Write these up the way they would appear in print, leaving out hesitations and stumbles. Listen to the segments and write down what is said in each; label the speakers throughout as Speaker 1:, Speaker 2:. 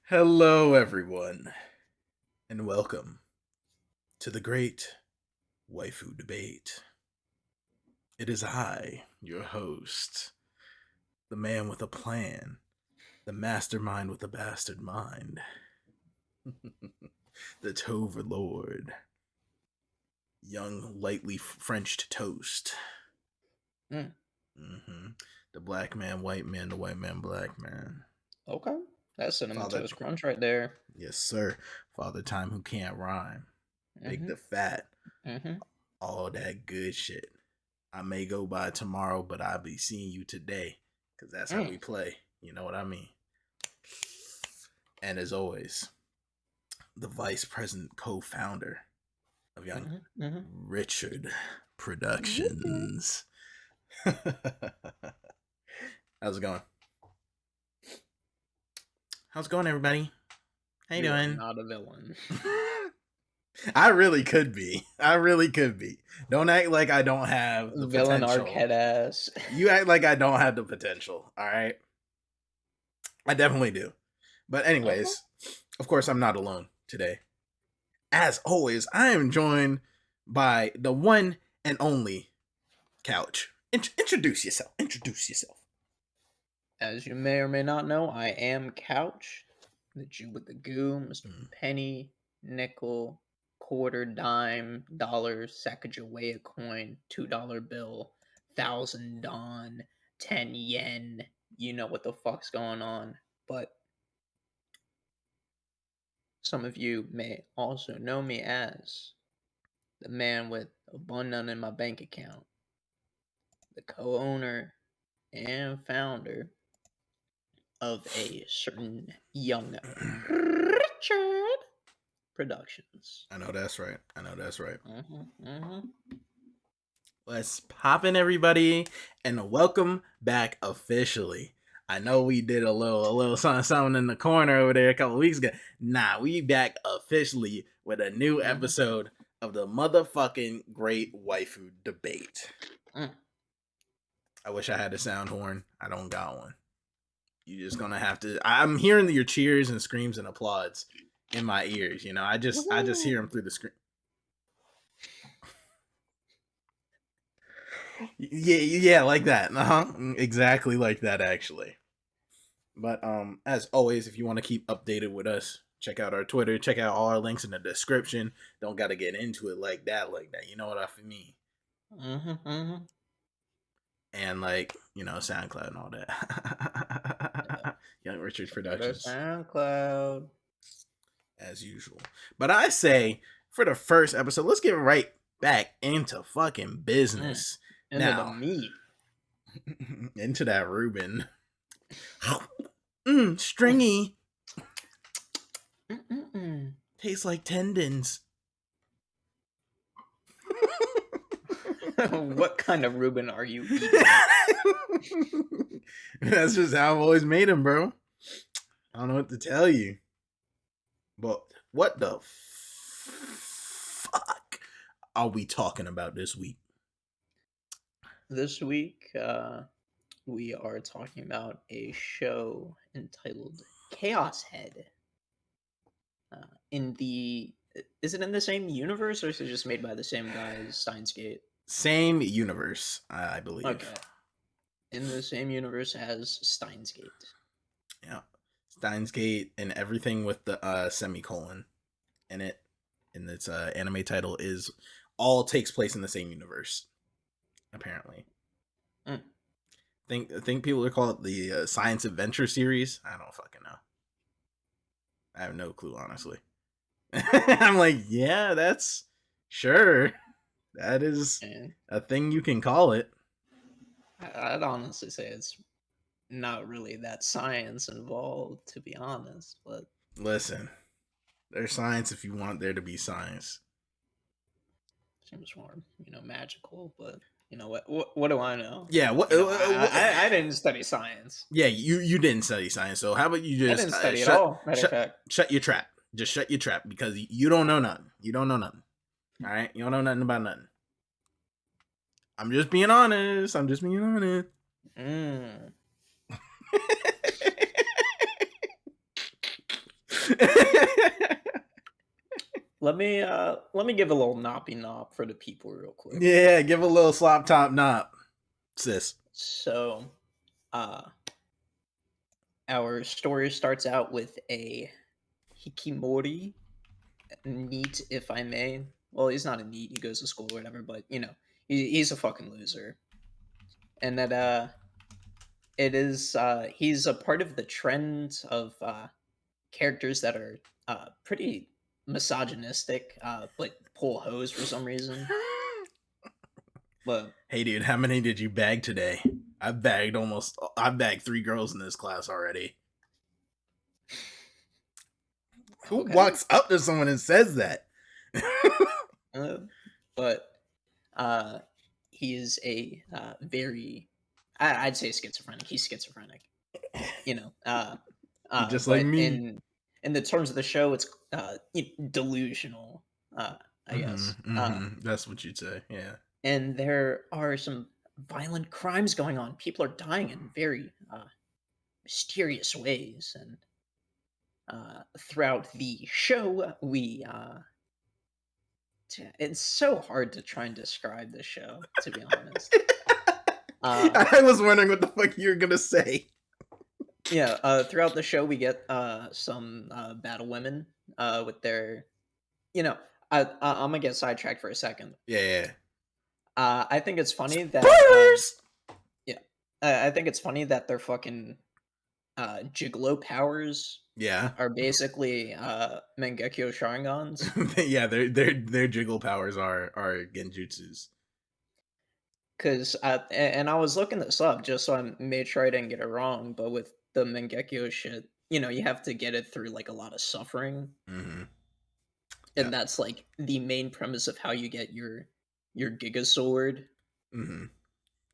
Speaker 1: Hello, everyone, and welcome to the Great Waifu Debate. It is I, your host, the man with a plan, the mastermind with a bastard mind, the Toverlord, young, lightly Frenched toast. The black man, white man, the white man, black man.
Speaker 2: Okay. That's cinnamon
Speaker 1: Father-
Speaker 2: toast crunch right there.
Speaker 1: Yes, sir. Father Time who can't rhyme. Big the fat. All that good shit. I may go by tomorrow, but I'll be seeing you today. Because that's how we play. You know what I mean? And as always, the vice president co-founder of Young Richard Productions. How's it going? How's it going, everybody? How you doing?
Speaker 2: Not a villain.
Speaker 1: I really could be. Don't act like I don't have the
Speaker 2: villain
Speaker 1: potential.
Speaker 2: Arquette ass.
Speaker 1: You act like I don't have the potential. All right. I definitely do. But anyways, of course, I'm not alone today. As always, I am joined by the one and only Couch. Introduce yourself.
Speaker 2: As you may or may not know, I am Couch, the Jew with the goo, Mr. Penny, nickel, quarter, dime, dollar, Sacagawea coin, $2 bill, 1,000 don, 10 yen. You know what the fuck's going on. But some of you may also know me as the man with a bun none in my bank account, the co-owner and founder of a certain Young Richard Productions.
Speaker 1: I know that's right. Let's pop in, everybody, and welcome back officially. I know we did a little something in the corner over there a couple weeks ago. Nah, we back officially with a new episode of the motherfucking Great Waifu Debate. I wish I had a sound horn. I don't got one. You're just gonna have to. I'm hearing your cheers and screams and applauds in my ears. You know, I just hear them through the screen. Yeah, like that. Exactly like that, actually. But as always, if you want to keep updated with us, check out our Twitter. Check out all our links in the description. Don't gotta get into it like that. You know what I mean? And SoundCloud and all that. Young Richard Productions.
Speaker 2: SoundCloud.
Speaker 1: As usual. But I say, for the first episode, let's get right back into fucking business.
Speaker 2: Into the meat.
Speaker 1: Into that Reuben. Stringy. Tastes like tendons.
Speaker 2: What kind of Reuben are you eating?
Speaker 1: That's just how I've always made them, bro. I don't know what to tell you. But what the fuck are we talking about this week?
Speaker 2: This week, we are talking about a show entitled Chaos Head. Is it in the same universe, or is it just made by the same guy as Steins Gate?
Speaker 1: Same universe, I believe.
Speaker 2: Okay. In the same universe as Steins Gate.
Speaker 1: Yeah. Steins Gate and everything with the semicolon in it. And its anime title is all takes place in the same universe. Apparently. I think people are calling it the Science Adventure series. I don't fucking know. I have no clue, honestly. I'm like, yeah, that's sure. That is a thing you can call it.
Speaker 2: I'd honestly say it's not really that science involved, to be honest. But
Speaker 1: listen, there's science if you want there to be science.
Speaker 2: Seems more, magical, but you know what do I know?
Speaker 1: Yeah,
Speaker 2: I didn't study science.
Speaker 1: Yeah, you didn't study science, so how about you just
Speaker 2: I didn't study at all. Matter of fact,
Speaker 1: shut your trap. Just shut your trap because you don't know nothing. All right, you don't know nothing about nothing. I'm just being honest.
Speaker 2: Let me give a little knoppy nop for the people real quick.
Speaker 1: Yeah, give a little slop top nop, sis.
Speaker 2: So, uh, our story starts out with a hikimori, neat, if I may. Well, he's not a neat. He goes to school or whatever, but he's a fucking loser. And that it is he's a part of the trend of characters that are pretty misogynistic, but pull hose for some reason. But
Speaker 1: Hey, dude, how many did you bag today? I've bagged 3 girls in this class already. Who
Speaker 2: okay,
Speaker 1: walks up to someone and says that?
Speaker 2: uh, but uh, he is a very, I'd say schizophrenic. He's schizophrenic, you know.
Speaker 1: Just like
Speaker 2: But
Speaker 1: me.
Speaker 2: in the terms of the show, it's delusional. I guess.
Speaker 1: That's what you'd say, yeah.
Speaker 2: And there are some violent crimes going on. People are dying in very mysterious ways, and throughout the show, it's so hard to try and describe the show, to be honest.
Speaker 1: I was wondering what the fuck you were gonna say.
Speaker 2: Throughout the show, we get some battle women with their, I'm gonna get sidetracked for a second.
Speaker 1: Yeah.
Speaker 2: I think it's funny that
Speaker 1: Spoilers!
Speaker 2: yeah, I think it's funny that their fucking gigolo powers
Speaker 1: Yeah.
Speaker 2: are basically Mangekyo Sharingans.
Speaker 1: Yeah, their jiggle powers are genjutsus.
Speaker 2: Because and I was looking this up just so I made sure I didn't get it wrong. But with the Mangekyo shit, you have to get it through like a lot of suffering,
Speaker 1: Mm-hmm.
Speaker 2: and
Speaker 1: Yeah.
Speaker 2: that's like the main premise of how you get your Giga Sword.
Speaker 1: Mm-hmm.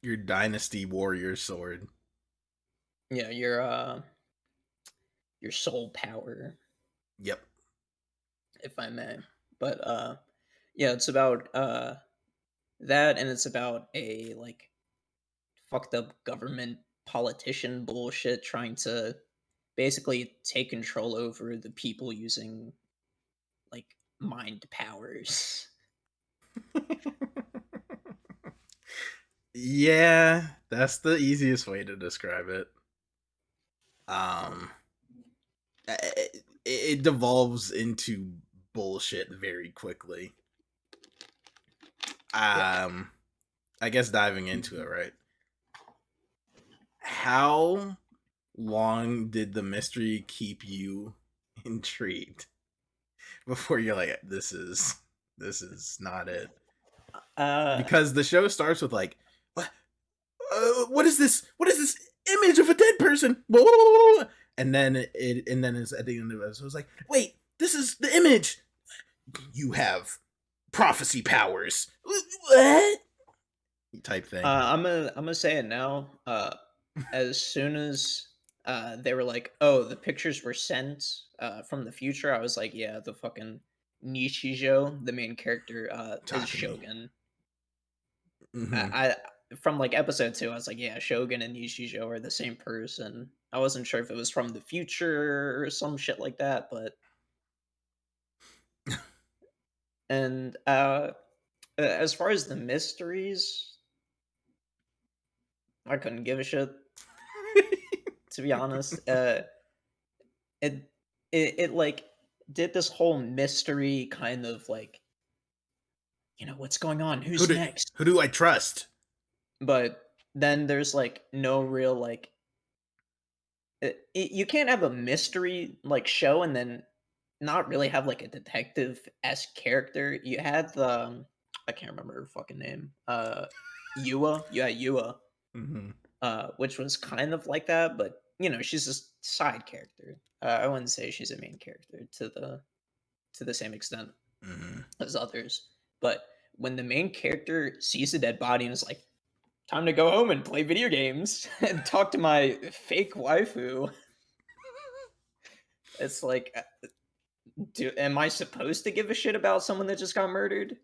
Speaker 1: Your Dynasty Warrior sword.
Speaker 2: Yeah, your soul power,
Speaker 1: Yep.
Speaker 2: if I may. But yeah, it's about that, and it's about a like fucked up government politician bullshit trying to basically take control over the people using like mind powers.
Speaker 1: Yeah, that's the easiest way to describe it. It devolves into bullshit very quickly.
Speaker 2: Yeah.
Speaker 1: I guess diving into it, right? How long did the mystery keep you intrigued before you're like, this is not it?
Speaker 2: Uh
Speaker 1: Because the show starts with like, what is this? What is this image of a dead person? And then it's at the end of it. So it's like, wait, this is the image. You have prophecy powers. What? Type thing.
Speaker 2: I'm gonna say it now. As soon as they were like, "Oh, the pictures were sent from the future," I was like, "Yeah, the fucking Nishijo, the main character, is
Speaker 1: Takumi.
Speaker 2: Shogun."
Speaker 1: Mm-hmm.
Speaker 2: I from like episode 2, I was like, "Yeah, Shogun and Nishijo are the same person." I wasn't sure if it was from the future or some shit like that, but and as far as the mysteries, I couldn't give a shit, to be honest. It it like did this whole mystery kind of like, what's going on?
Speaker 1: who
Speaker 2: Who's
Speaker 1: do
Speaker 2: next?
Speaker 1: who do I trust?
Speaker 2: But then there's like no real like you can't have a mystery like show and then not really have like a detective esque character. You had the I can't remember her fucking name. Yua. You had Yua,
Speaker 1: Mm-hmm.
Speaker 2: which was kind of like that, but she's a side character. I wouldn't say she's a main character to the same extent
Speaker 1: Mm-hmm.
Speaker 2: as others. But when the main character sees a dead body and is like, "Time to go home and play video games and talk to my fake waifu," it's like, am I supposed to give a shit about someone that just got murdered?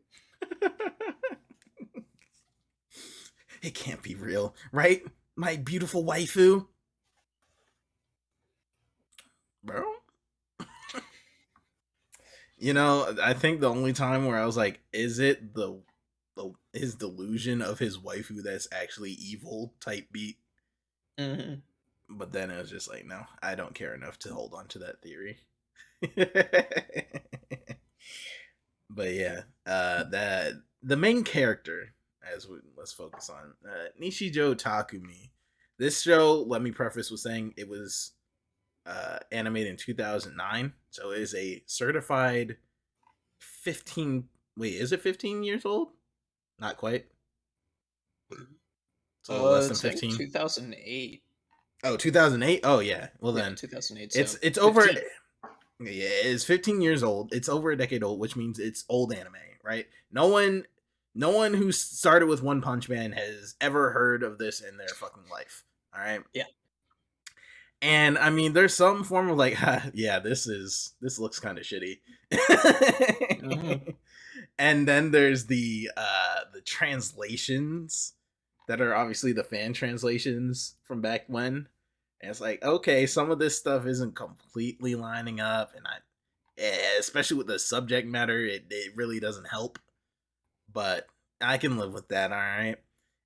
Speaker 1: It can't be real, right? My beautiful waifu. Bro? You know, I think the only time where I was like, is it his delusion of his waifu that's actually evil type beat?
Speaker 2: Mm-hmm.
Speaker 1: But then it was just like, no, I don't care enough to hold on to that theory. But yeah, that the main character, let's focus on Nishijo Takumi. This show, let me preface with saying it was animated in 2009, so it is a certified 15. Wait, is it 15 years old? Not quite. It's a little less than
Speaker 2: It's like
Speaker 1: 15.
Speaker 2: 2008.
Speaker 1: Oh, 2008. Oh yeah. Well
Speaker 2: Yeah,
Speaker 1: then,
Speaker 2: 2008. So
Speaker 1: it's over.
Speaker 2: 15.
Speaker 1: Yeah, it's 15 years old. It's over a decade old, which means it's old anime, right? No one who started with One Punch Man has ever heard of this in their fucking life. All right.
Speaker 2: Yeah.
Speaker 1: And I mean, there's some form of like, yeah, this looks kind of shitty.
Speaker 2: Mm-hmm.
Speaker 1: And then there's the translations that are obviously the fan translations from back when. And it's like, okay, some of this stuff isn't completely lining up, and especially with the subject matter, it really doesn't help. But I can live with that, all right.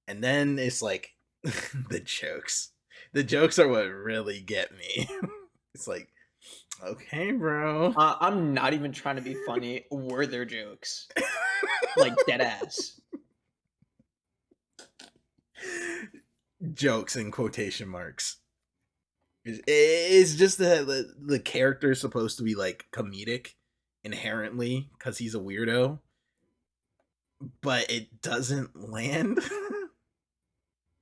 Speaker 1: And then it's like the jokes. The jokes are what really get me. It's like, okay, bro.
Speaker 2: I'm not even trying to be funny. Were there jokes? Like dead ass.
Speaker 1: Jokes in quotation marks. It's just that the character is supposed to be like comedic inherently because he's a weirdo, but it doesn't land.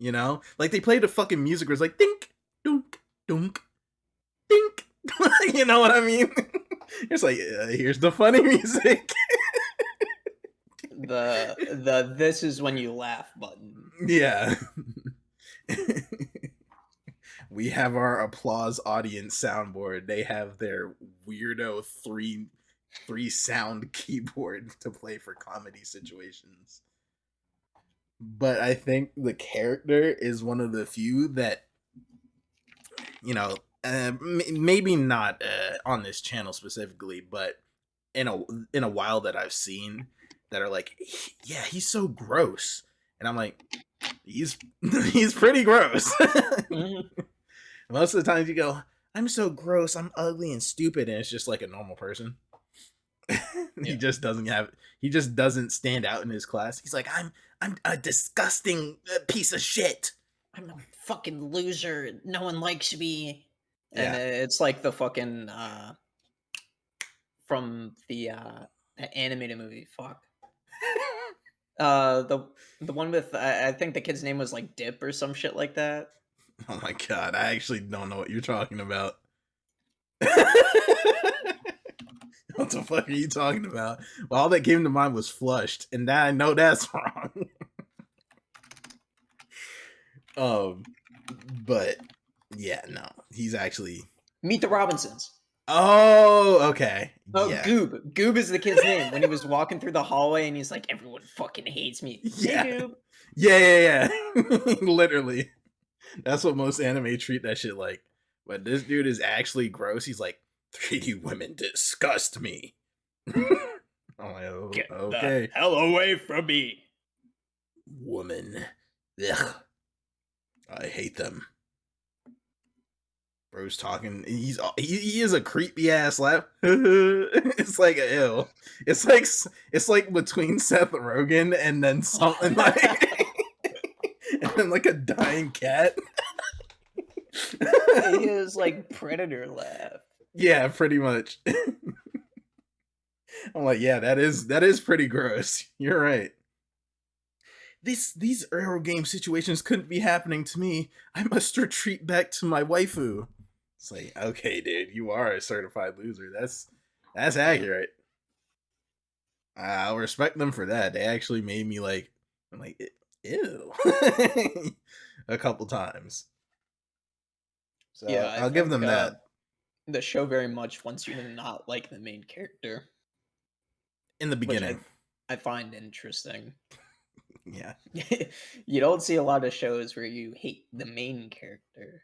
Speaker 1: You know, like they played the fucking music where it's like dink, dunk, dunk, dink. You know what I mean? It's like here's the funny music.
Speaker 2: The this is when you laugh button.
Speaker 1: Yeah. We have our applause audience soundboard. They have their weirdo three sound keyboard to play for comedy situations. But I think the character is one of the few that, you know, maybe not on this channel specifically, but in a while that I've seen that are like, yeah, he's so gross, and I'm like, he's he's pretty gross.
Speaker 2: Mm-hmm.
Speaker 1: Most of the times you go, I'm so gross, I'm ugly and stupid, and it's just like a normal person. he
Speaker 2: Yeah.
Speaker 1: just doesn't have he just doesn't stand out in his class. He's like, I'm a disgusting piece of shit.
Speaker 2: I'm a fucking loser. No one likes me. And
Speaker 1: Yeah.
Speaker 2: it's like the fucking from the animated movie. Fuck. The one with I think the kid's name was like Dip or some shit like that.
Speaker 1: Oh my god, I actually don't know what you're talking about. What the fuck are you talking about? Well, all that came to mind was Flushed, and that I know that's wrong. um, but yeah, no, he's actually.
Speaker 2: Meet the Robinsons.
Speaker 1: Oh, okay,
Speaker 2: Oh,
Speaker 1: yeah,
Speaker 2: Goob. Goob is the kid's name. When he was walking through the hallway and he's like, everyone fucking hates me.
Speaker 1: yeah,
Speaker 2: Hey, Goob.
Speaker 1: yeah. Literally, that's what most anime treat that shit like. But this dude is actually gross. He's like, 3D women disgust me. I'm like, oh,
Speaker 2: Get
Speaker 1: okay.
Speaker 2: the hell away from me.
Speaker 1: Woman. Ugh. I hate them. Bro's talking. He is a creepy ass laugh. It's like a ill. It's like between Seth Rogen and then something like and then like a dying cat.
Speaker 2: He is like Predator laugh.
Speaker 1: Yeah, pretty much. I'm like, yeah, that is pretty gross. You're right. These Euro game situations couldn't be happening to me. I must retreat back to my waifu. It's like, okay, dude, you are a certified loser. That's accurate. I'll respect them for that. They actually made me like, I'm like, ew, a couple times. So
Speaker 2: Yeah, I
Speaker 1: I'll give
Speaker 2: think
Speaker 1: them that.
Speaker 2: the show very much wants you to not like the main character,
Speaker 1: In the
Speaker 2: which
Speaker 1: beginning,
Speaker 2: I find interesting.
Speaker 1: yeah,
Speaker 2: You don't see a lot of shows where you hate the main character.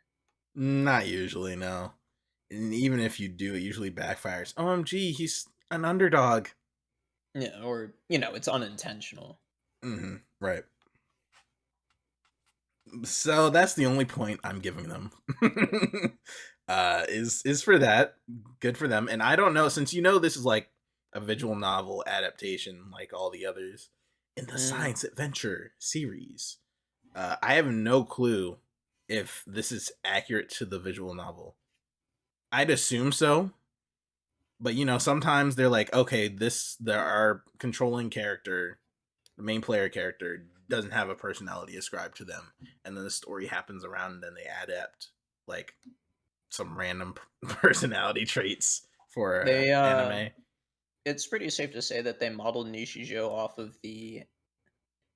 Speaker 1: not usually, no. And even if you do, it usually backfires. OMG, An underdog.
Speaker 2: Yeah, or it's unintentional.
Speaker 1: Right. So that's the only point I'm giving them. Is for that. Good for them. And I don't know, since this is like a visual novel adaptation like all the others in the
Speaker 2: Mm.
Speaker 1: science adventure series. I have no clue if this is accurate to the visual novel. I'd assume so. But sometimes they're like, okay, our controlling character, the main player character, doesn't have a personality ascribed to them, and then the story happens around, and then they adapt like some random personality traits for
Speaker 2: They
Speaker 1: anime.
Speaker 2: It's pretty safe to say that they modeled Nishijo off of the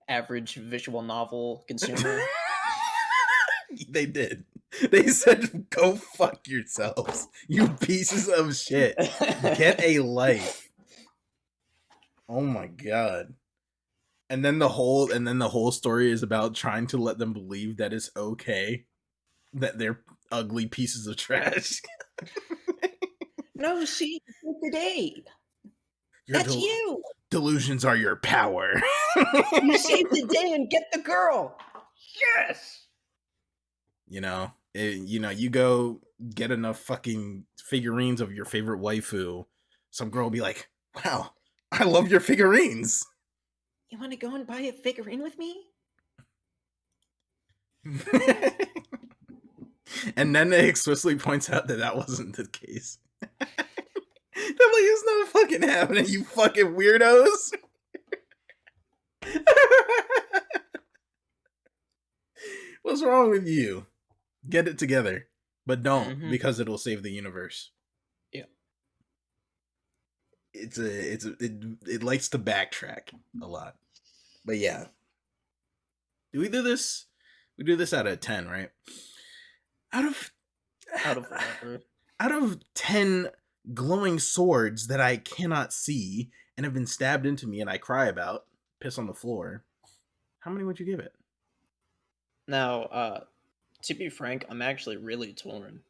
Speaker 2: average visual novel consumer.
Speaker 1: They did. They said, "Go fuck yourselves, you pieces of shit. Get a life." Oh my god. And then the whole story is about trying to let them believe that it's okay that they're ugly pieces of trash.
Speaker 2: No, see, today.
Speaker 1: Your
Speaker 2: That's you.
Speaker 1: delusions are your power.
Speaker 2: You save the day and get the girl. Yes.
Speaker 1: You go get enough fucking figurines of your favorite waifu. Some girl will be like, "Wow, I love your figurines."
Speaker 2: You want to go and buy a figurine with me?
Speaker 1: And then it explicitly points out that wasn't the case. They're like, it's not fucking happening, you fucking weirdos. What's wrong with you? Get it together. But don't, because it'll save the universe.
Speaker 2: Yeah.
Speaker 1: It likes to backtrack a lot. But yeah. Do we do this? We do this out of 10, right? Out of
Speaker 2: whatever.
Speaker 1: Out of 10 glowing swords that I cannot see and have been stabbed into me and I cry about, piss on the floor, how many would you give it?
Speaker 2: Now, to be frank, I'm actually really torn.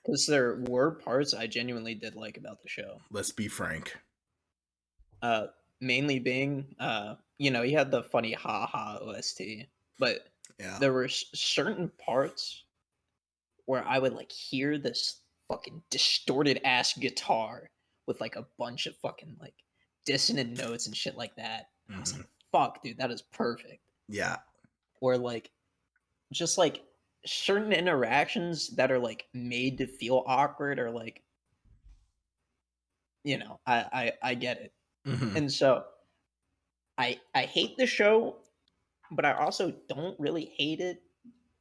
Speaker 2: Because there were parts I genuinely did like about the show.
Speaker 1: Let's be frank.
Speaker 2: Mainly being, he had the funny ha-ha OST, but
Speaker 1: Yeah.
Speaker 2: there were certain parts where I would like hear this fucking distorted ass guitar with like a bunch of fucking like dissonant notes and shit like that. I was like, fuck, dude, that is perfect.
Speaker 1: Yeah.
Speaker 2: Or like just like certain interactions that are like made to feel awkward or like I get it. And so I hate the show, but I also don't really hate it.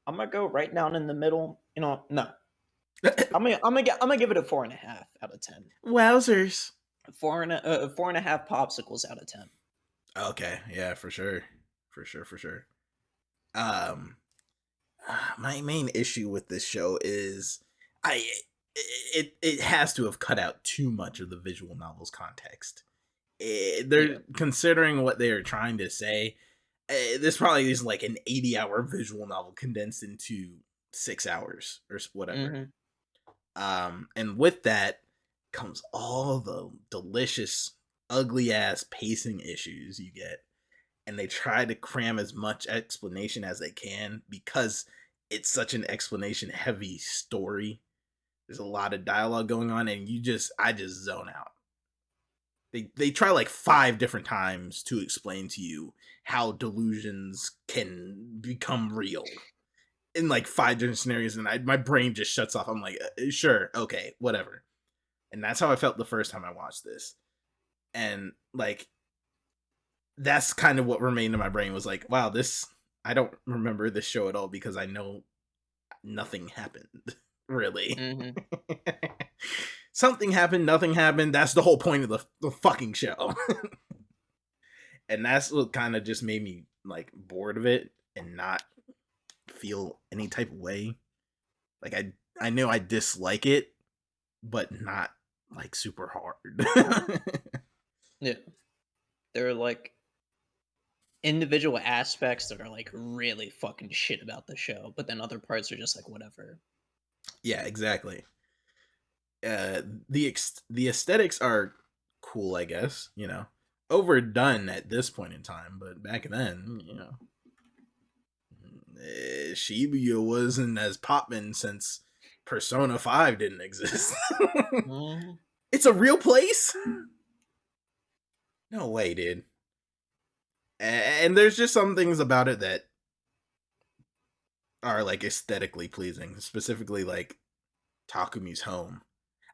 Speaker 2: I'm gonna go right down in the middle. No, I'm gonna give it a 4.5 out of 10.
Speaker 1: Wowzers.
Speaker 2: 4.5 popsicles out of 10.
Speaker 1: Okay, yeah, for sure. For sure. My main issue with this show is it has to have cut out too much of the visual novel's context. They're considering what they are trying to say. This probably is like an 80-hour visual novel condensed into 6 hours or whatever. And with that comes all the delicious, ugly ass pacing issues you get. And they try to cram as much explanation as they can because it's such an explanation heavy story. There's a lot of dialogue going on, and I just zone out. They try like 5 different times to explain to you how delusions can become real in like 5 different scenarios, and my brain just shuts off. I'm like, sure, okay, whatever. And that's how I felt the first time I watched this. And like, that's kind of what remained in my brain was like, wow, I don't remember this show at all because I know nothing happened, really. Something happened, nothing happened. That's the whole point of the fucking show. And that's what kind of just made me like bored of it and not feel any type of way. Like I know I dislike it, but not like super hard.
Speaker 2: Yeah. There are like individual aspects that are like really fucking shit about the show, but then other parts are just like whatever.
Speaker 1: Yeah, exactly. The aesthetics are cool, I guess. Overdone at this point in time, but back then, Shibuya wasn't as poppin' since Persona 5 didn't exist.
Speaker 2: Mm.
Speaker 1: It's a real place? No way, dude. And there's just some things about it that are like aesthetically pleasing, specifically like Takumi's home.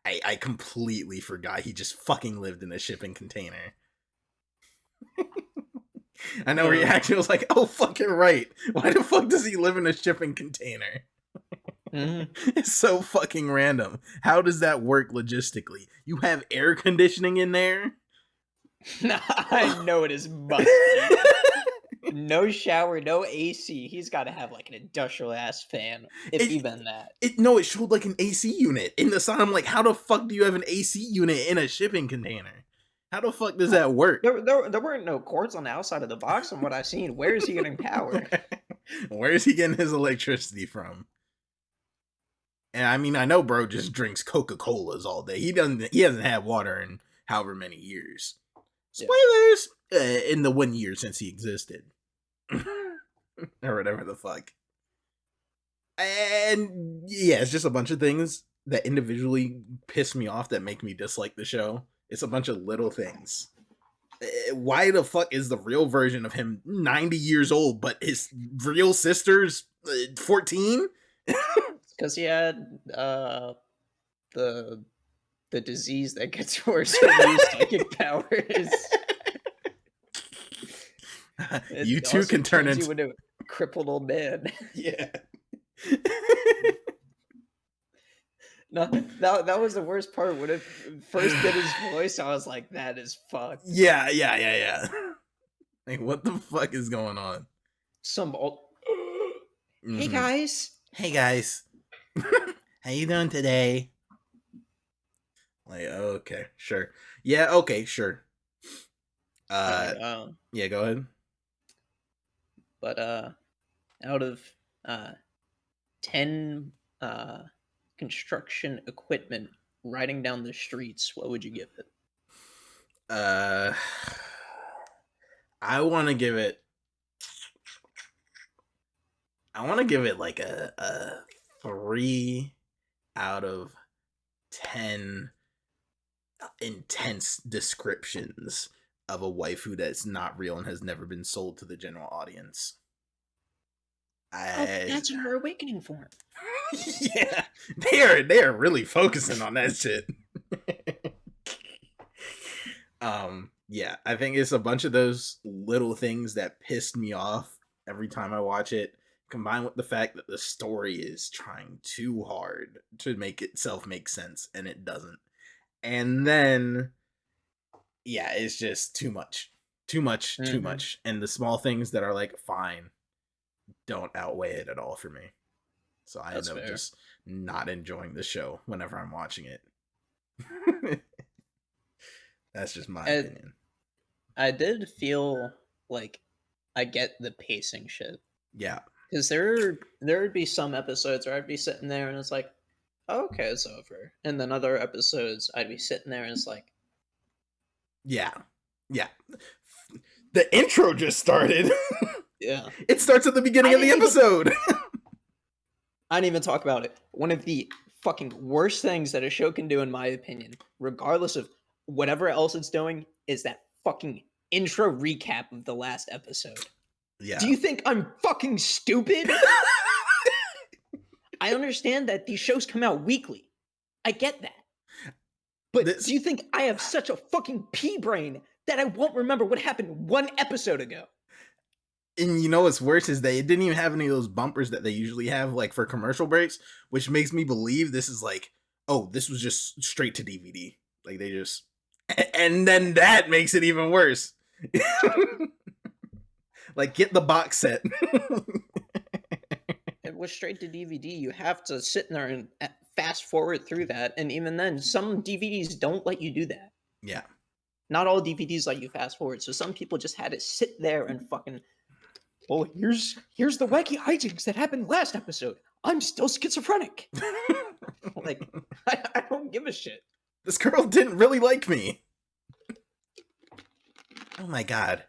Speaker 1: I completely forgot he just fucking lived in a shipping container. I know reaction was like, oh, fucking right. Why the fuck does he live in a shipping container? It's so fucking random. How does that work logistically? You have air conditioning in there?
Speaker 2: I know it is must. No shower, no AC. He's got to have like an industrial ass fan, if even that.
Speaker 1: It showed like an AC unit in the sun. I'm like, how the fuck do you have an AC unit in a shipping container? How the fuck does that work?
Speaker 2: There weren't no cords on the outside of the box from what I've seen. Where is he getting power?
Speaker 1: Where is he getting his electricity from? And I mean, I know bro just drinks Coca-Colas all day. He hasn't had water in however many years. Spoilers! In the 1 year since he existed. Or whatever the fuck. And yeah, it's just a bunch of things that individually piss me off that make me dislike the show. It's a bunch of little things. Why the fuck is the real version of him 90 years old, but his real sister's 14?
Speaker 2: Because he had the disease that gets worse when you use psychic powers.
Speaker 1: You too can turn into
Speaker 2: a crippled old man.
Speaker 1: Yeah.
Speaker 2: No, that was the worst part. When it first did his voice, I was like, that is fucked.
Speaker 1: Yeah. Like, what the fuck is going on?
Speaker 2: Some old... Hey, guys.
Speaker 1: Hey, guys. How you doing today? Like, okay, sure. Yeah, okay, sure. Yeah, go ahead.
Speaker 2: But out of 10 construction equipment riding down the streets, what would you give it?
Speaker 1: I want to give it like a 3 out of 10 intense descriptions of a waifu that's not real and has never been sold to the general audience.
Speaker 2: That's her awakening form.
Speaker 1: Yeah, they are really focusing on that shit. Yeah, I think it's a bunch of those little things that pissed me off every time I watch it, combined with the fact that the story is trying too hard to make itself make sense, and it doesn't. And then, yeah, it's just too much. Too much. And the small things that are like, fine, don't outweigh it at all for me. So I end up just not enjoying the show whenever I'm watching it. That's just my opinion.
Speaker 2: I did feel like I get the pacing shit.
Speaker 1: Yeah.
Speaker 2: Because there would be some episodes where I'd be sitting there and it's like, oh, okay, it's over. And then other episodes I'd be sitting there and it's like...
Speaker 1: Yeah. The intro just started.
Speaker 2: Yeah.
Speaker 1: It starts at the beginning of the episode.
Speaker 2: I didn't even talk about it. One of the fucking worst things that a show can do, in my opinion, regardless of whatever else it's doing, is that fucking intro recap of the last episode.
Speaker 1: Yeah.
Speaker 2: Do you think I'm fucking stupid? I understand that these shows come out weekly. I get that. But do you think I have such a fucking pea brain that I won't remember what happened one episode ago?
Speaker 1: And you know what's worse is they didn't even have any of those bumpers that they usually have, like for commercial breaks, which makes me believe this is like, oh, this was just straight to DVD. Like they just, and then that makes it even worse. Like, get the box set.
Speaker 2: It was straight to DVD. You have to sit in there and fast forward through that. And even then, some DVDs don't let you do that.
Speaker 1: Yeah.
Speaker 2: Not all DVDs let you fast forward. So some people just had to sit there and fucking, well, here's the wacky hijinks that happened last episode. I'm still schizophrenic. Like, I don't give a shit.
Speaker 1: This girl didn't really like me. Oh my god.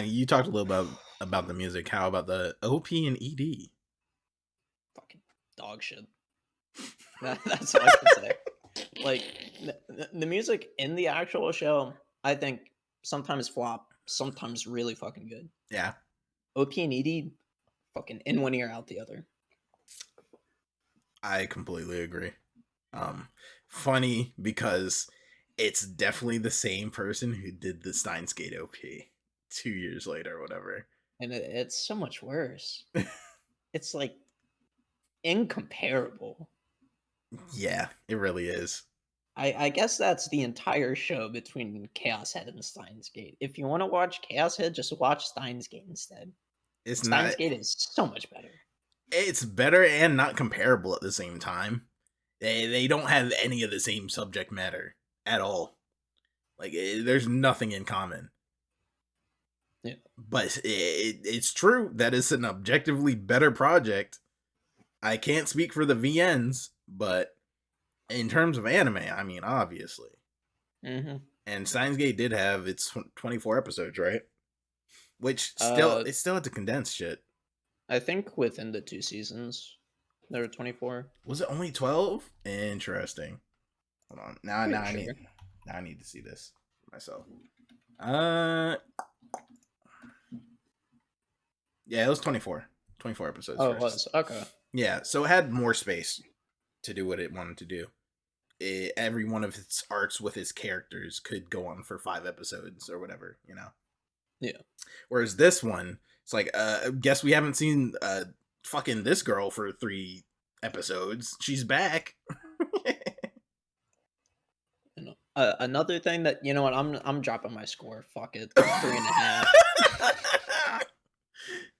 Speaker 1: You talked a little about the music. How about the OP and ED?
Speaker 2: Fucking dog shit. That's all I can say. Like the music in the actual show, I think sometimes flop, sometimes really fucking good.
Speaker 1: Yeah,
Speaker 2: OP and ED, fucking in one ear out the other.
Speaker 1: I completely agree. Funny because it's definitely the same person who did the Steins Gate OP 2 years later, or whatever.
Speaker 2: And it's so much worse. It's like incomparable.
Speaker 1: Yeah, it really is.
Speaker 2: I guess that's the entire show between Chaos Head and Steins Gate. If you want to watch Chaos Head, just watch Steins Gate instead.
Speaker 1: It's
Speaker 2: Steins
Speaker 1: not.
Speaker 2: Gate is so much better.
Speaker 1: It's better and not comparable at the same time. They don't have any of the same subject matter at all. Like there's nothing in common.
Speaker 2: Yeah.
Speaker 1: But it's true that it's an objectively better project. I can't speak for the VNs, but in terms of anime, I mean, obviously.
Speaker 2: Mm-hmm.
Speaker 1: And Steins Gate did have its 24 episodes, right? Which it still had to condense shit.
Speaker 2: I think within the 2 seasons, there were 24.
Speaker 1: Was it only 12? Interesting. Hold on. Now I need to see this myself. Yeah, it was 24. 24 episodes.
Speaker 2: Oh,
Speaker 1: first.
Speaker 2: it was. Okay.
Speaker 1: Yeah, so it had more space to do what it wanted to do. Every one of its arcs with its characters could go on for 5 episodes or whatever, you know?
Speaker 2: Yeah.
Speaker 1: Whereas this one, it's like, guess we haven't seen fucking this girl for 3 episodes. She's back.
Speaker 2: Another thing that, you know what, I'm dropping my score. Fuck it. 3.5.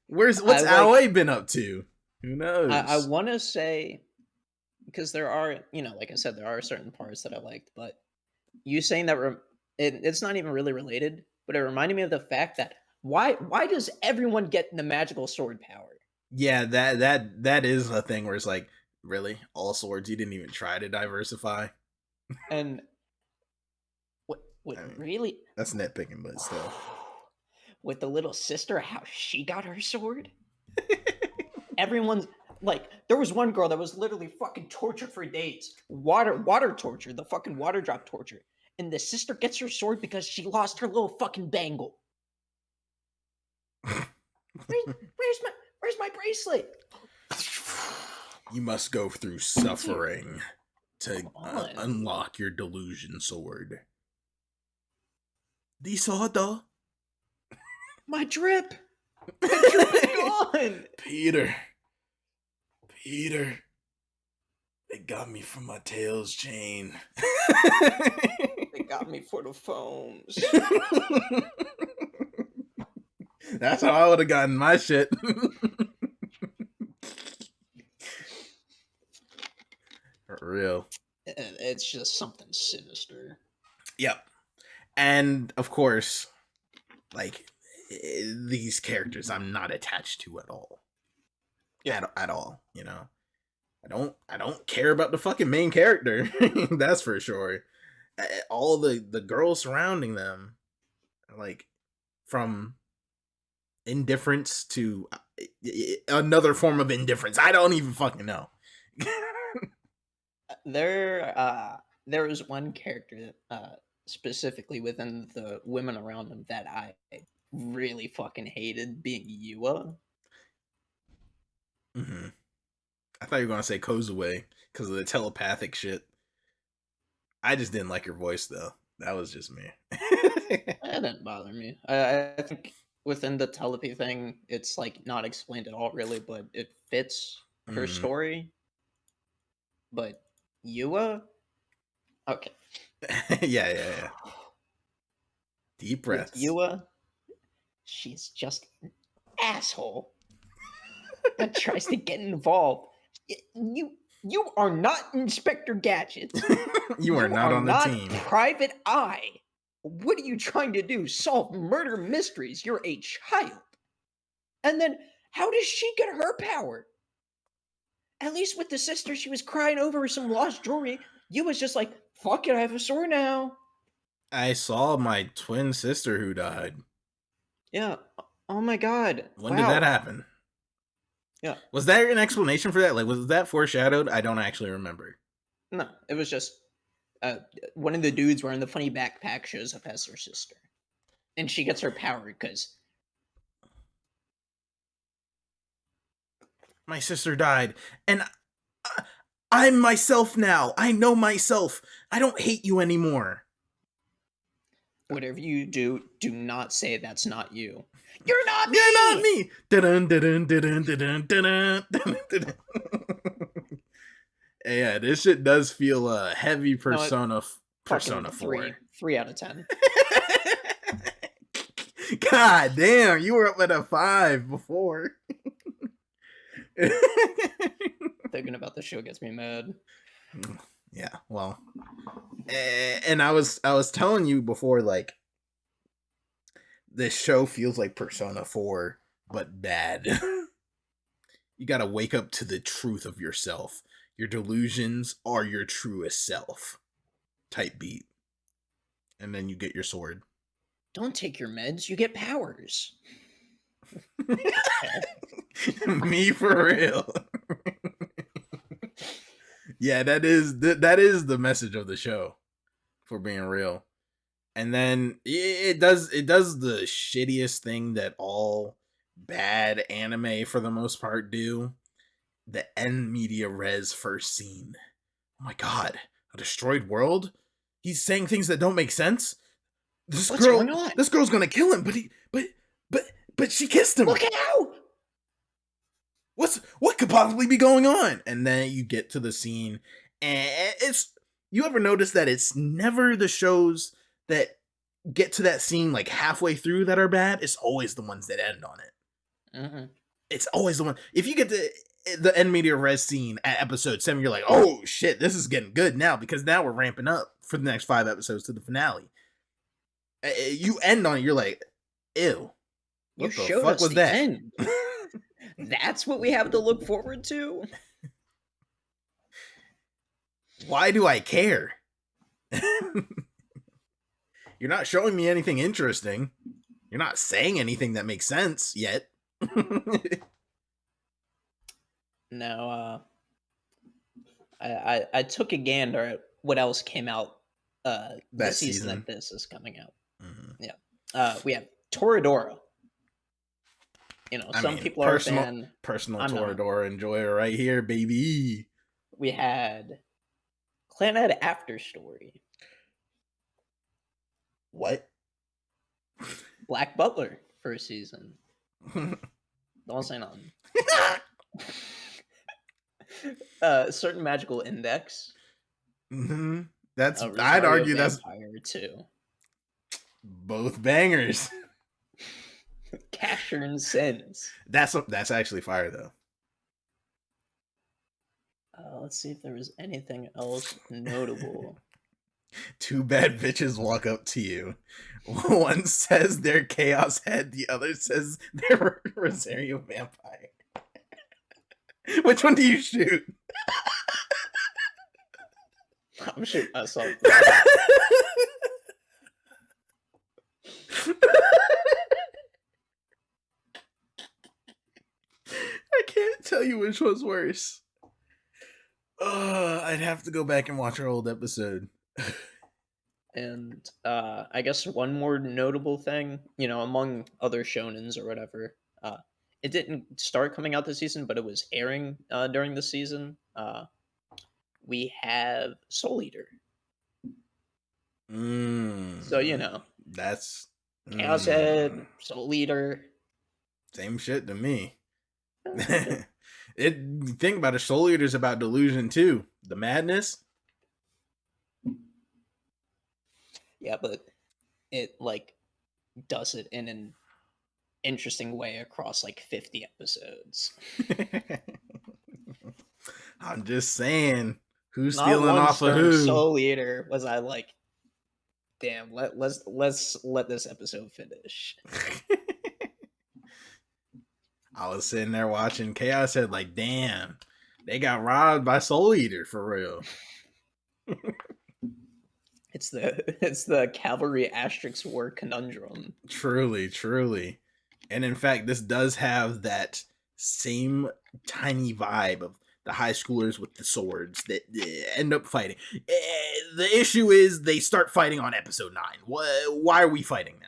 Speaker 1: What's Aoi been up to? Who knows?
Speaker 2: I want to say, because there are, like I said, there are certain parts that I liked, but you saying that it's not even really related, but it reminded me of the fact that why does everyone get the magical sword power?
Speaker 1: Yeah, that is a thing where it's like, really, all swords? You didn't even try to diversify.
Speaker 2: And what I mean, really?
Speaker 1: That's nitpicking, but still.
Speaker 2: With the little sister, how she got her sword? Everyone's like, there was one girl that was literally fucking tortured for days. Water torture, the fucking water drop torture. And the sister gets her sword because she lost her little fucking bangle. Where's my bracelet?
Speaker 1: You must go through suffering to unlock your delusion sword. The sword, though.
Speaker 2: My drip. My drip is gone.
Speaker 1: Peter, they got me from my tails chain.
Speaker 2: They got me for the phones.
Speaker 1: That's how I would have gotten my shit. For real.
Speaker 2: It's just something sinister.
Speaker 1: Yep. And of course, like, these characters I'm not attached to at all. Yeah. At all, you know. I don't care about the fucking main character. That's for sure. All the girls surrounding them, like, from indifference to another form of indifference. I don't even fucking know.
Speaker 2: There was one character specifically within the women around him that I really fucking hated, being Yua.
Speaker 1: Mm-hmm. I thought you were gonna say Kozue because of the telepathic shit. I just didn't like her voice though. That was just me.
Speaker 2: That didn't bother me. I think within the telepathy thing, it's like not explained at all, really, but it fits her story. But Yua, okay.
Speaker 1: Yeah. Deep breaths.
Speaker 2: With Yua, she's just an asshole that tries to get involved. You are not Inspector Gadget.
Speaker 1: You are not on the team.
Speaker 2: Private Eye. What are you trying to do? Solve murder mysteries. You're a child. And then, how does she get her power? At least with the sister, she was crying over some lost jewelry. You was just like, fuck it, I have a sword now.
Speaker 1: I saw my twin sister who died.
Speaker 2: Yeah. Oh my god.
Speaker 1: When did that
Speaker 2: Wow.
Speaker 1: happen?
Speaker 2: Yeah.
Speaker 1: Was there an explanation for that? Like, was that foreshadowed? I don't actually remember.
Speaker 2: No, it was just one of the dudes wearing the funny backpack shows up as her sister, and she gets her power because
Speaker 1: My sister died, and I'm myself now. I know myself. I don't hate you anymore.
Speaker 2: whatever you do, do not say that's not you. You're not
Speaker 1: You're not
Speaker 2: me.
Speaker 1: me. Dun, dun, dun, dun, dun, dun, dun. Yeah, this shit does feel a heavy
Speaker 2: No, it
Speaker 1: Persona
Speaker 2: fucking
Speaker 1: 4.
Speaker 2: 3 out of 10.
Speaker 1: God damn, you were up at a 5 before.
Speaker 2: Thinking about the show gets me mad.
Speaker 1: Yeah, well, and I was telling you before, like, this show feels like Persona 4 but bad. You gotta wake up to the truth of yourself. Your delusions are your truest self type beat, and then you get your sword.
Speaker 2: Don't take your meds. You get powers.
Speaker 1: Me for real. Yeah, that is the message of the show, for being real. And then it does the shittiest thing that all bad anime for the most part do. The end media res first scene. Oh my god, a destroyed world? He's saying things that don't make sense.
Speaker 2: What's going on?
Speaker 1: This girl's gonna kill him, but she kissed him.
Speaker 2: Look out!
Speaker 1: What could possibly be going on? And then you get to the scene, and it's, you ever notice that it's never the shows that get to that scene like halfway through that are bad? It's always the ones that end on it.
Speaker 2: Mm-hmm.
Speaker 1: It's always the one. If you get to the end media res scene at episode 7, you're like, oh shit, this is getting good now, because now we're ramping up for the next 5 episodes to the finale. You end on it, you're like, ew,
Speaker 2: You
Speaker 1: what the
Speaker 2: showed
Speaker 1: fuck
Speaker 2: us
Speaker 1: was
Speaker 2: the
Speaker 1: that?
Speaker 2: end. That's what we have to look forward to?
Speaker 1: Why do I care? You're not showing me anything interesting. You're not saying anything that makes sense yet.
Speaker 2: No, I took a gander at what else came out the
Speaker 1: That
Speaker 2: season
Speaker 1: season.
Speaker 2: that this is coming out.
Speaker 1: Mm-hmm.
Speaker 2: Yeah. We have Toradora. You know, some people are a fan.
Speaker 1: Personal
Speaker 2: I'm not.
Speaker 1: Toradora enjoyer right here, baby.
Speaker 2: We had Clannad After Story.
Speaker 1: What?
Speaker 2: Black Butler first season. Don't say nothing. Certain Magical Index.
Speaker 1: Mm-hmm. That's, I'd
Speaker 2: Rosario
Speaker 1: argue that's
Speaker 2: Vampire too.
Speaker 1: both bangers.
Speaker 2: Casher and Sins.
Speaker 1: That's actually fire though.
Speaker 2: Let's see if there was anything else notable.
Speaker 1: Two bad bitches walk up to you. One says they're Chaos Head, the other says they're Rosario Vampire. Which one do you shoot?
Speaker 2: I'm shooting myself.
Speaker 1: I can't tell you which one's worse. I'd have to go back and watch our old episode.
Speaker 2: And I guess one more notable thing, you know, among other shonens or whatever, it didn't start coming out this season, but it was airing during the season. We have Soul Eater. So, you know,
Speaker 1: that's
Speaker 2: Chaos Head, Soul Eater.
Speaker 1: Same shit to me. Think about it, Soul Eater's about delusion too. The madness.
Speaker 2: Yeah, but it like does it in an interesting way across like 50 episodes.
Speaker 1: I'm just saying, who's
Speaker 2: Not
Speaker 1: stealing
Speaker 2: once
Speaker 1: off of
Speaker 2: during
Speaker 1: who?
Speaker 2: Soul Eater was I like, damn, let's let this episode finish.
Speaker 1: I was sitting there watching Chaos Head like, damn, they got robbed by Soul Eater for real.
Speaker 2: It's the cavalry asterisk war conundrum.
Speaker 1: Truly, truly. And in fact, this does have that same tiny vibe of the high schoolers with the swords that end up fighting. The issue is they start fighting on episode 9. Why are we fighting now?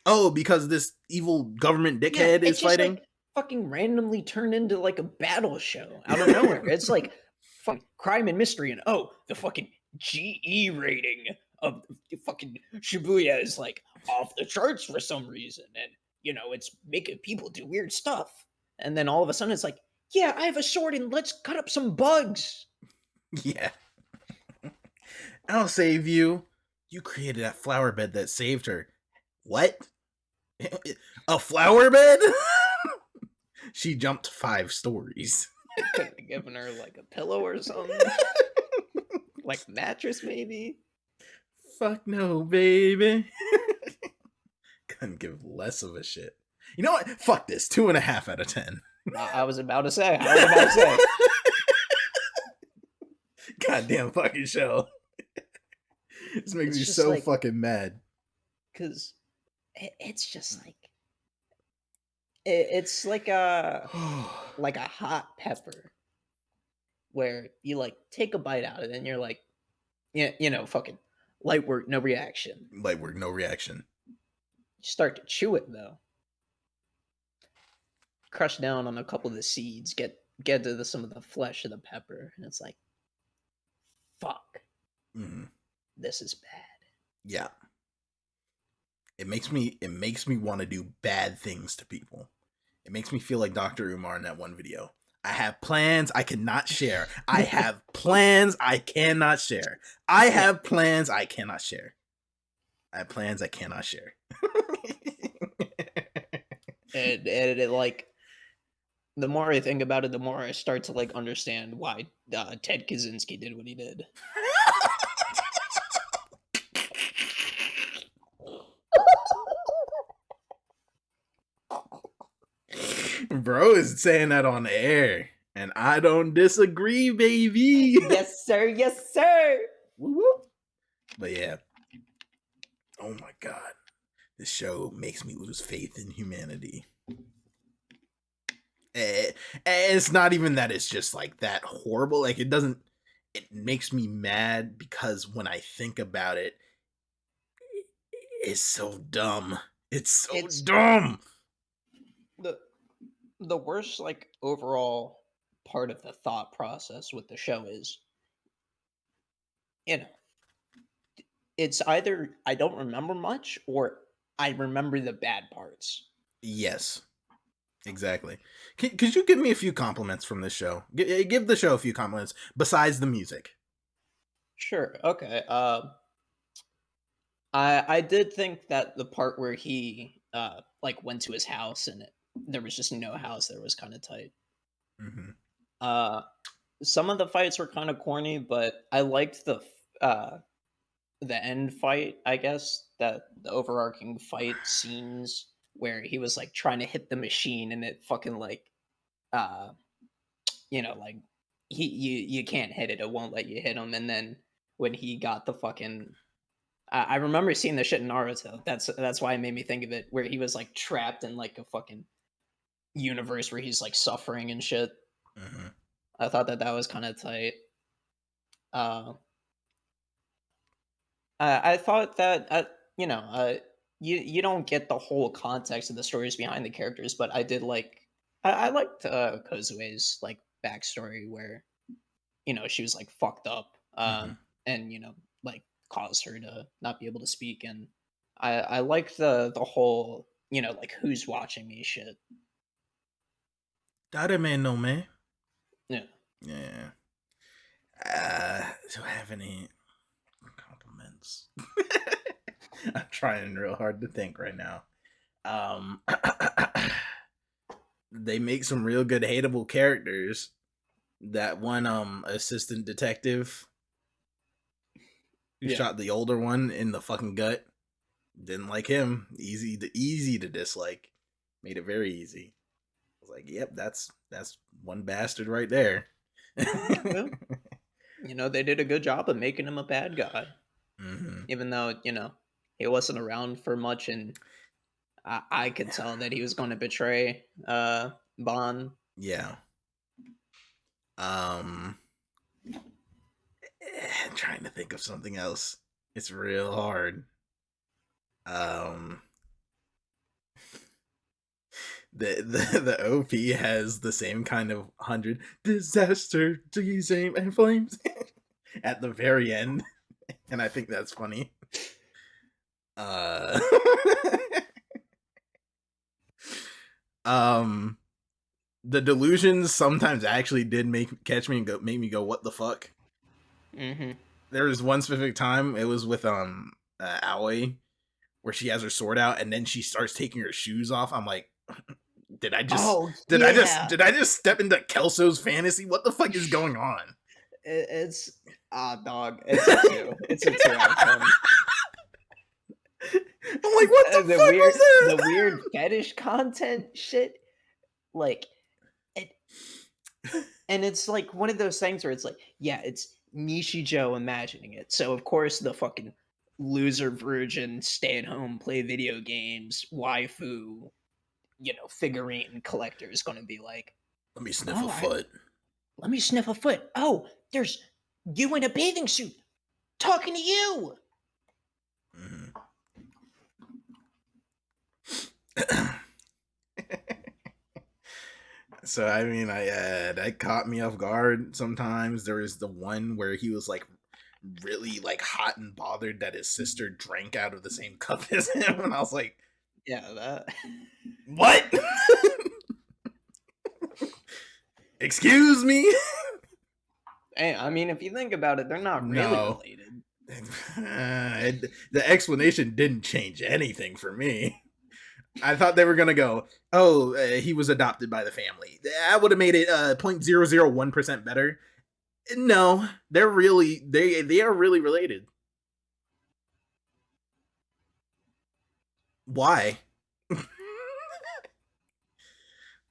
Speaker 1: Oh, because this evil government dickhead is fighting?
Speaker 2: Like fucking randomly turned into like a battle show out of nowhere. It's like fucking crime and mystery, and the fucking GE rating of fucking Shibuya is like off the charts for some reason, and it's making people do weird stuff. And then all of a sudden, it's like, yeah, I have a sword, and let's cut up some bugs.
Speaker 1: Yeah. I'll save you. You created that flower bed that saved her. What? A flower bed? She jumped 5 stories.
Speaker 2: Could have given her like a pillow or something. Like mattress, maybe?
Speaker 1: Fuck no, baby. Couldn't give less of a shit. You know what? Fuck this. 2.5 out of 10.
Speaker 2: I was about to say.
Speaker 1: Goddamn fucking show. This makes me so like, fucking mad.
Speaker 2: Because it's just like it's like a hot pepper where you like take a bite out of it and you're like, fucking light work, no reaction.
Speaker 1: Light work, no reaction.
Speaker 2: You start to chew it though. Crush down on a couple of the seeds, get to some of the flesh of the pepper, and it's like, fuck.
Speaker 1: Mm-hmm.
Speaker 2: This is bad.
Speaker 1: Yeah. It makes me want to do bad things to people. It makes me feel like Dr. Umar in that one video. I have plans I cannot share. I have plans I cannot share. I have plans I cannot share. I have plans I cannot share.
Speaker 2: and it like, the more I think about it, the more I start to like understand why Ted Kaczynski did what he did.
Speaker 1: Bro is saying that on the air, and I don't disagree, baby.
Speaker 2: Yes, sir. Yes, sir.
Speaker 1: Woo-woo. But yeah. Oh my god. This show makes me lose faith in humanity. It's not even that it's just like that horrible. Like it makes me mad because when I think about it, it's so dumb. It's dumb.
Speaker 2: The worst like overall part of the thought process with the show is, it's either I don't remember much or I remember the bad parts.
Speaker 1: Yes. Exactly. Could you give me a few compliments from this show? Give the show a few compliments besides the music.
Speaker 2: Sure. Okay. I did think that the part where he like went to his house and there was just no house there was kind of tight.
Speaker 1: Mm-hmm.
Speaker 2: Some of the fights were kind of corny, but I liked the end fight. I guess that the overarching fight scenes where he was like trying to hit the machine and it fucking like like you can't hit it won't let you hit him, and then when he got the fucking I remember seeing the shit in Naruto. That's why it made me think of it, where he was like trapped in like a fucking universe where he's like suffering and shit.
Speaker 1: Mm-hmm.
Speaker 2: I thought that was kind of tight. I thought that you don't get the whole context of the stories behind the characters, but I did like I liked Kozue's like backstory where she was like fucked up and like caused her to not be able to speak, and I liked the whole like who's watching me shit.
Speaker 1: Dareme no me.
Speaker 2: Yeah.
Speaker 1: Do I have any compliments? I'm trying real hard to think right now. They make some real good hateable characters. That one assistant detective who shot the older one in the fucking gut. Didn't like him. Easy to dislike. Made it very easy. I was like, yep, that's one bastard right there.
Speaker 2: Well, they did a good job of making him a bad guy.
Speaker 1: Mm-hmm.
Speaker 2: even though he wasn't around for much, and I could tell that he was going to betray Bond.
Speaker 1: Yeah. I'm trying to think of something else. It's real hard. The OP has the same kind of 100 disaster, same and flames at the very end, and I think that's funny. The delusions sometimes actually did catch me and make me go, what the fuck?
Speaker 2: Mm-hmm.
Speaker 1: There was one specific time, it was with Aoi, where she has her sword out and then she starts taking her shoes off. I'm like, did I just step into Kelso's fantasy? What the fuck is going on?
Speaker 2: It's dog. It's a 2. It's a 2 out of 10.
Speaker 1: I'm like, what the fuck was that?
Speaker 2: The weird fetish content shit, like it, and it's like one of those things where it's like, yeah, it's Nishijo imagining it. So of course the fucking loser virgin, stay at home, play video games, waifu, figurine collector is going to be like,
Speaker 1: let me sniff a foot.
Speaker 2: Let me sniff a foot. Oh, there's you in a bathing suit talking to you.
Speaker 1: Mm-hmm. So I mean, that caught me off guard. Sometimes there was the one where he was like really like hot and bothered that his sister drank out of the same cup as him, and I was like,
Speaker 2: yeah, that.
Speaker 1: What? Excuse me?
Speaker 2: Hey, I mean, if you think about it, they're not really related.
Speaker 1: The explanation didn't change anything for me. I thought they were gonna go, oh, he was adopted by the family. That would have made it 0.001% better. No, they are really related. Why?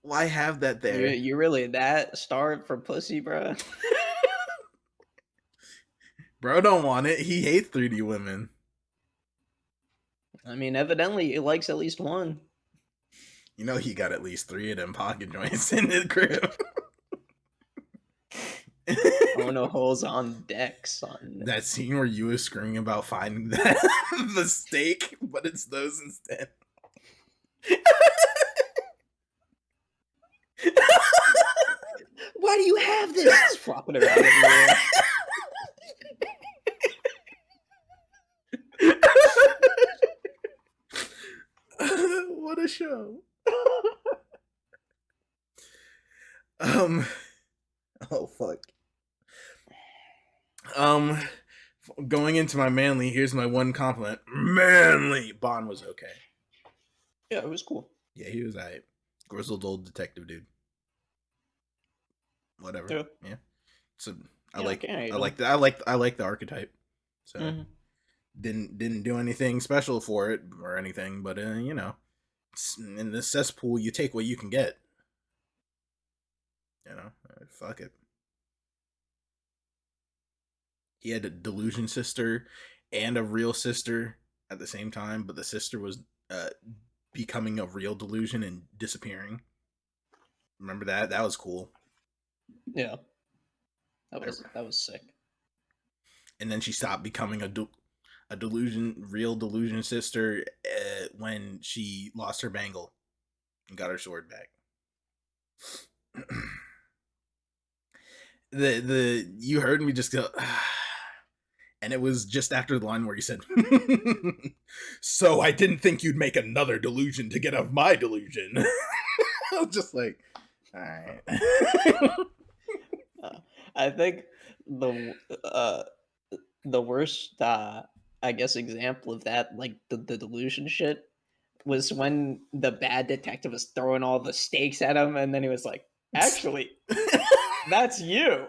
Speaker 1: Why have that there?
Speaker 2: You really that starved for pussy, bro?
Speaker 1: Bro don't want it. He hates 3D women.
Speaker 2: I mean, evidently he likes at least one.
Speaker 1: You know he got at least 3 of them pocket joints in his crib.
Speaker 2: Oh no, holes on deck, son.
Speaker 1: That scene where you was screaming about finding the steak, but it's those instead.
Speaker 2: Why do you have this? It's flopping around everywhere.
Speaker 1: What a show. Oh fuck. Going into my manly, here's my one compliment. Manly! Bond was okay.
Speaker 2: Yeah, it was cool.
Speaker 1: Yeah, he was alright. Grizzled old detective dude. Whatever. Yeah. So I like the archetype. So didn't do anything special for it or anything, but in the cesspool you take what you can get. Fuck it. He had a delusion sister and a real sister at the same time, but the sister was becoming a real delusion and disappearing. Remember that? That was cool.
Speaker 2: Yeah. That was sick.
Speaker 1: And then she stopped becoming a real delusion sister when she lost her bangle and got her sword back. You heard me just go, and it was just after the line where he said, so I didn't think you'd make another delusion to get out of my delusion. I was just like, all right.
Speaker 2: I think the worst, I guess, example of that, like the delusion shit, was when the bad detective was throwing all the stakes at him, and then he was like, actually, that's you.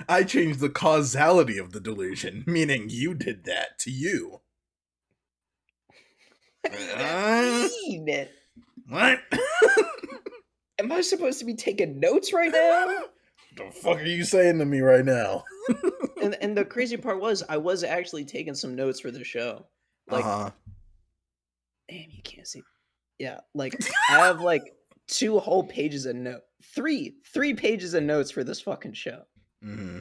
Speaker 1: I changed the causality of the delusion, meaning you did that to you. What?
Speaker 2: Am I supposed to be taking notes right now?
Speaker 1: The fuck are you saying to me right now?
Speaker 2: and the crazy part was I was actually taking some notes for the show. Like,
Speaker 1: Uh-huh.
Speaker 2: damn, you can't see. Yeah, like I have like 2 whole pages of note, 3 pages of notes for this fucking show,
Speaker 1: Mm-hmm.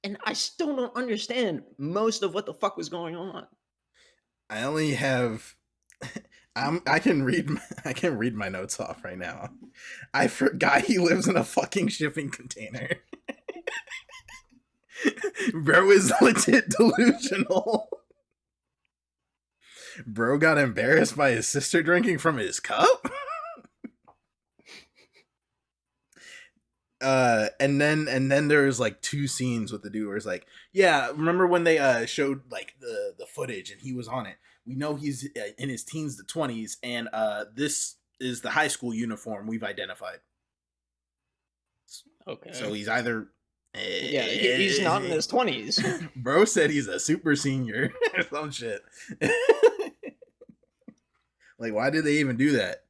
Speaker 2: and I still don't understand most of what the fuck was going on.
Speaker 1: I only have I can read my notes off right now. I forgot he lives in a fucking shipping container. Bro is legit delusional. Bro got embarrassed by his sister drinking from his cup. And then there's like 2 scenes with the dude where it's like, yeah, remember when they showed like the footage and he was on it. We know he's in his teens to 20s, and this is the high school uniform we've identified.
Speaker 2: Okay.
Speaker 1: So he's either
Speaker 2: Yeah, he's not in his 20s.
Speaker 1: Bro said he's a super senior or some shit. Like, why did they even do that?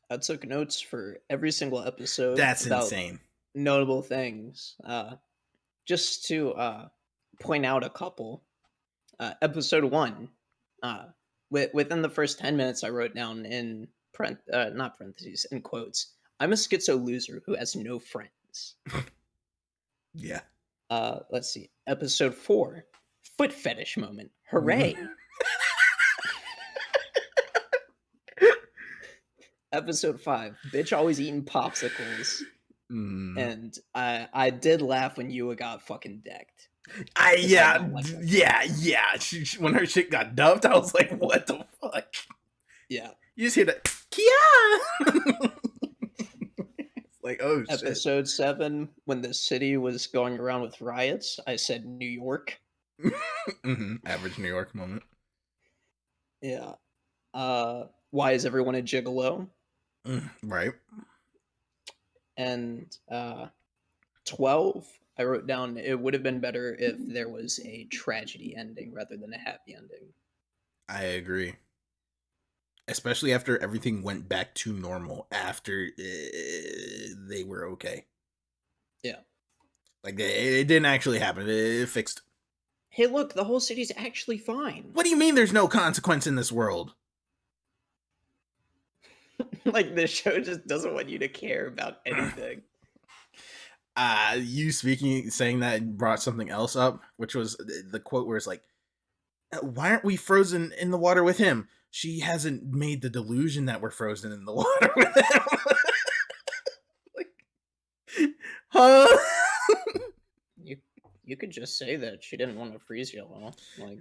Speaker 2: I took notes for every single episode.
Speaker 1: That's
Speaker 2: about
Speaker 1: insane.
Speaker 2: Notable things. Just to point out a couple. Episode 1. Within the first 10 minutes, I wrote down in not parentheses, in quotes, I'm a schizo loser who has no friends.
Speaker 1: Yeah.
Speaker 2: Let's see. Episode 4. Foot fetish moment. Hooray. Episode 5. Bitch always eating popsicles. And I did laugh when Yua got fucking decked.
Speaker 1: Yeah. She, when her shit got dumped, I was like, what the fuck?
Speaker 2: Yeah.
Speaker 1: You just hear that, Kia! It's like, oh shit.
Speaker 2: Episode 7, when the city was going around with riots, I said New York.
Speaker 1: Average New York moment.
Speaker 2: Yeah. Why is everyone a gigolo?
Speaker 1: Right.
Speaker 2: And 12, I wrote down it would have been better if there was a tragedy ending rather than a happy ending.
Speaker 1: I agree. Especially after everything went back to normal after they were okay.
Speaker 2: Yeah.
Speaker 1: Like, it didn't actually happen. It fixed.
Speaker 2: Hey, look, the whole city's actually fine.
Speaker 1: What do you mean there's no consequence in this world?
Speaker 2: Like, the show just doesn't want you to care about anything.
Speaker 1: You saying that brought something else up, which was the quote where it's like, why aren't we frozen in the water with him? She hasn't made the delusion that we're frozen in the water with him. Like, huh?
Speaker 2: You could just say that she didn't want to freeze y'all. Like,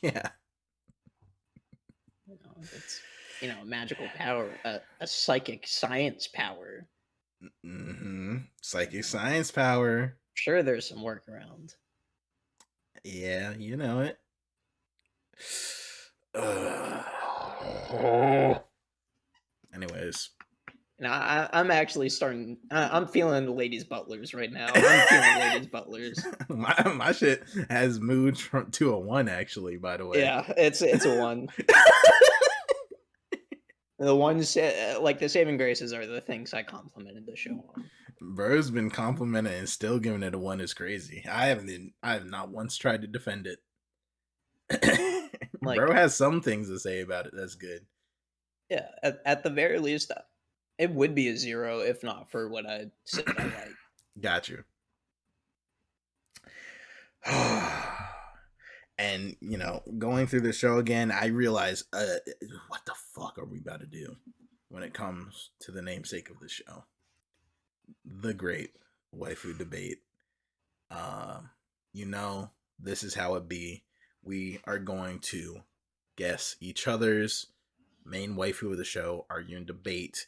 Speaker 1: yeah.
Speaker 2: It's, a magical power, a psychic science power.
Speaker 1: Psychic science power.
Speaker 2: Sure, there's some workaround.
Speaker 1: Yeah, you know it. Anyways.
Speaker 2: I'm actually starting. I'm feeling the ladies' butlers right now. I'm feeling ladies' butlers.
Speaker 1: My shit has moved to a 1, actually. By the way,
Speaker 2: yeah, it's a 1. The ones like the saving graces are the things I complimented the show on.
Speaker 1: Bro's been complimented and still giving it a 1 is crazy. I have not once tried to defend it. Like, Bro has some things to say about it. That's good.
Speaker 2: Yeah, at the very least, it would be a 0 if not for what I said I like.
Speaker 1: Got you. And, going through the show again, I realize, what the fuck are we about to do when it comes to the namesake of the show? The Great Waifu Debate. This is how it be. We are going to guess each other's main waifu of the show, argue and debate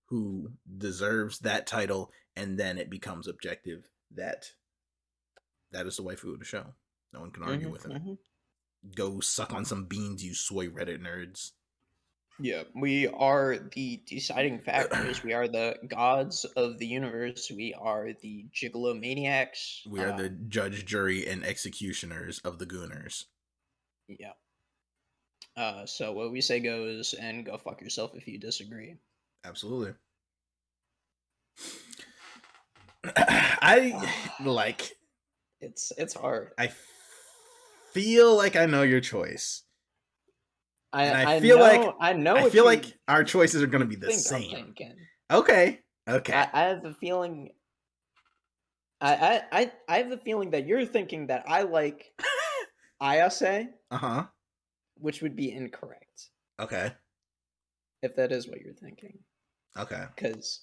Speaker 1: who deserves that title, and then it becomes objective that is the waifu of the show. No one can argue with it. Go suck on some beans, you soy Reddit nerds.
Speaker 2: Yeah, we are the deciding factors. We are the gods of the universe. We are the gigolo maniacs.
Speaker 1: We are the judge, jury, and executioners of the gooners.
Speaker 2: Yeah. So what we say goes, and go fuck yourself if you disagree.
Speaker 1: Absolutely. I like
Speaker 2: It's hard.
Speaker 1: I feel like I know your choice. And
Speaker 2: I know
Speaker 1: I
Speaker 2: what
Speaker 1: feel
Speaker 2: you
Speaker 1: like our choices are going to be the
Speaker 2: think I'm
Speaker 1: same.
Speaker 2: thinking.
Speaker 1: Okay. Okay.
Speaker 2: I have a feeling. I have the feeling that you're thinking that I like Ayase,
Speaker 1: Uh-huh.
Speaker 2: which would be incorrect
Speaker 1: Okay.
Speaker 2: if that is what you're thinking.
Speaker 1: Okay.
Speaker 2: Because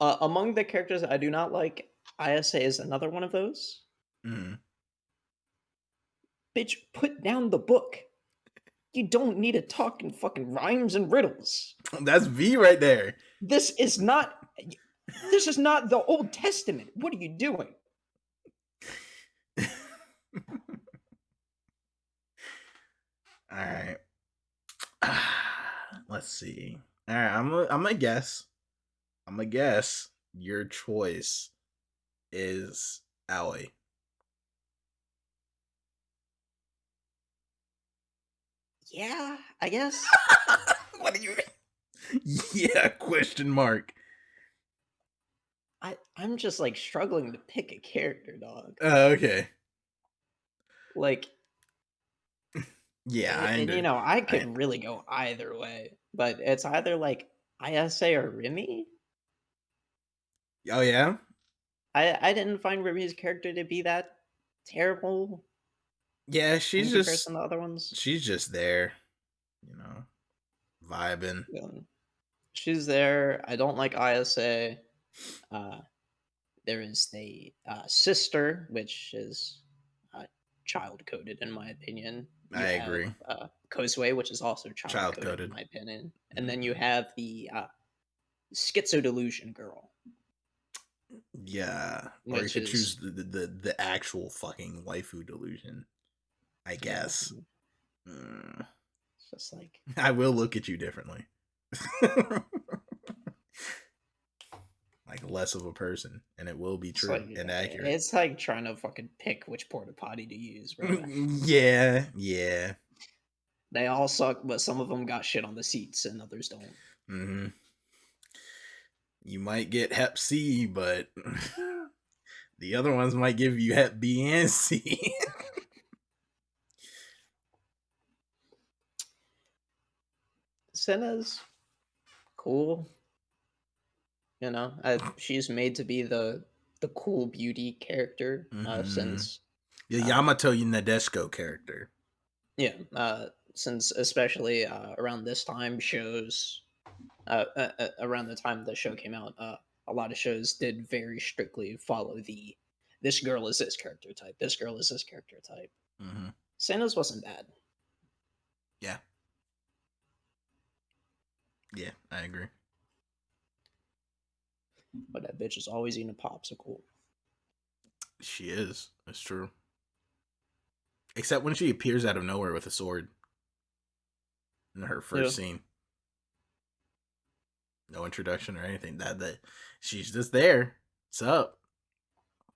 Speaker 2: among the characters I do not like, Ayase is another one of those.
Speaker 1: Mhm.
Speaker 2: Bitch, put down the book. You don't need to talk in fucking rhymes and riddles.
Speaker 1: That's V right there.
Speaker 2: This is not. This is not the Old Testament. What are you doing?
Speaker 1: All right. Let's see. All right, I'm gonna guess. I'm gonna guess your choice is Aoi.
Speaker 2: Yeah, I guess.
Speaker 1: What do you? Yeah? Question mark.
Speaker 2: I'm just like struggling to pick a character, dog.
Speaker 1: Okay.
Speaker 2: Like,
Speaker 1: Yeah,
Speaker 2: and you know, I
Speaker 1: I
Speaker 2: could really go either way, but it's either like Ayase or Rimi.
Speaker 1: Oh yeah.
Speaker 2: I didn't find Rimi's character to be that terrible
Speaker 1: Yeah,
Speaker 2: in comparison to other ones.
Speaker 1: she's just there, vibing.
Speaker 2: She's there. I don't like Ayase. Uh, there is the sister, which is child coded in my opinion.
Speaker 1: I
Speaker 2: You have
Speaker 1: agree.
Speaker 2: Kosue, which is also child
Speaker 1: Child
Speaker 2: coded in
Speaker 1: coded.
Speaker 2: my opinion, and then you have the schizo delusion girl,
Speaker 1: Yeah, or you
Speaker 2: which
Speaker 1: could
Speaker 2: is
Speaker 1: choose the actual fucking waifu delusion. I
Speaker 2: yeah,
Speaker 1: guess. Mm,
Speaker 2: it's just like
Speaker 1: I will look at you differently. Like less of a person, and it will be true and accurate.
Speaker 2: it's like trying to fucking pick which porta potty to use, bro.
Speaker 1: Yeah, yeah.
Speaker 2: They all suck, but some of them got shit on the seats and others don't.
Speaker 1: Hmm. You might get Hep C, but the other ones might give you Hep B and C.
Speaker 2: Senna's cool. You know, she's made to be the cool beauty character
Speaker 1: Mm-hmm.
Speaker 2: since
Speaker 1: The
Speaker 2: uh,
Speaker 1: Yamato Nadeshiko character.
Speaker 2: yeah, since especially around this time shows around the time the show came out, a lot of shows did very strictly follow the this girl is this character type, this girl is this character type.
Speaker 1: Mm-hmm.
Speaker 2: Santa's wasn't bad.
Speaker 1: Yeah. Yeah, I agree.
Speaker 2: But that bitch is always eating a popsicle.
Speaker 1: She is. That's true. Except when she appears out of nowhere with a sword in her first scene. No introduction or anything. That she's just there. What's up?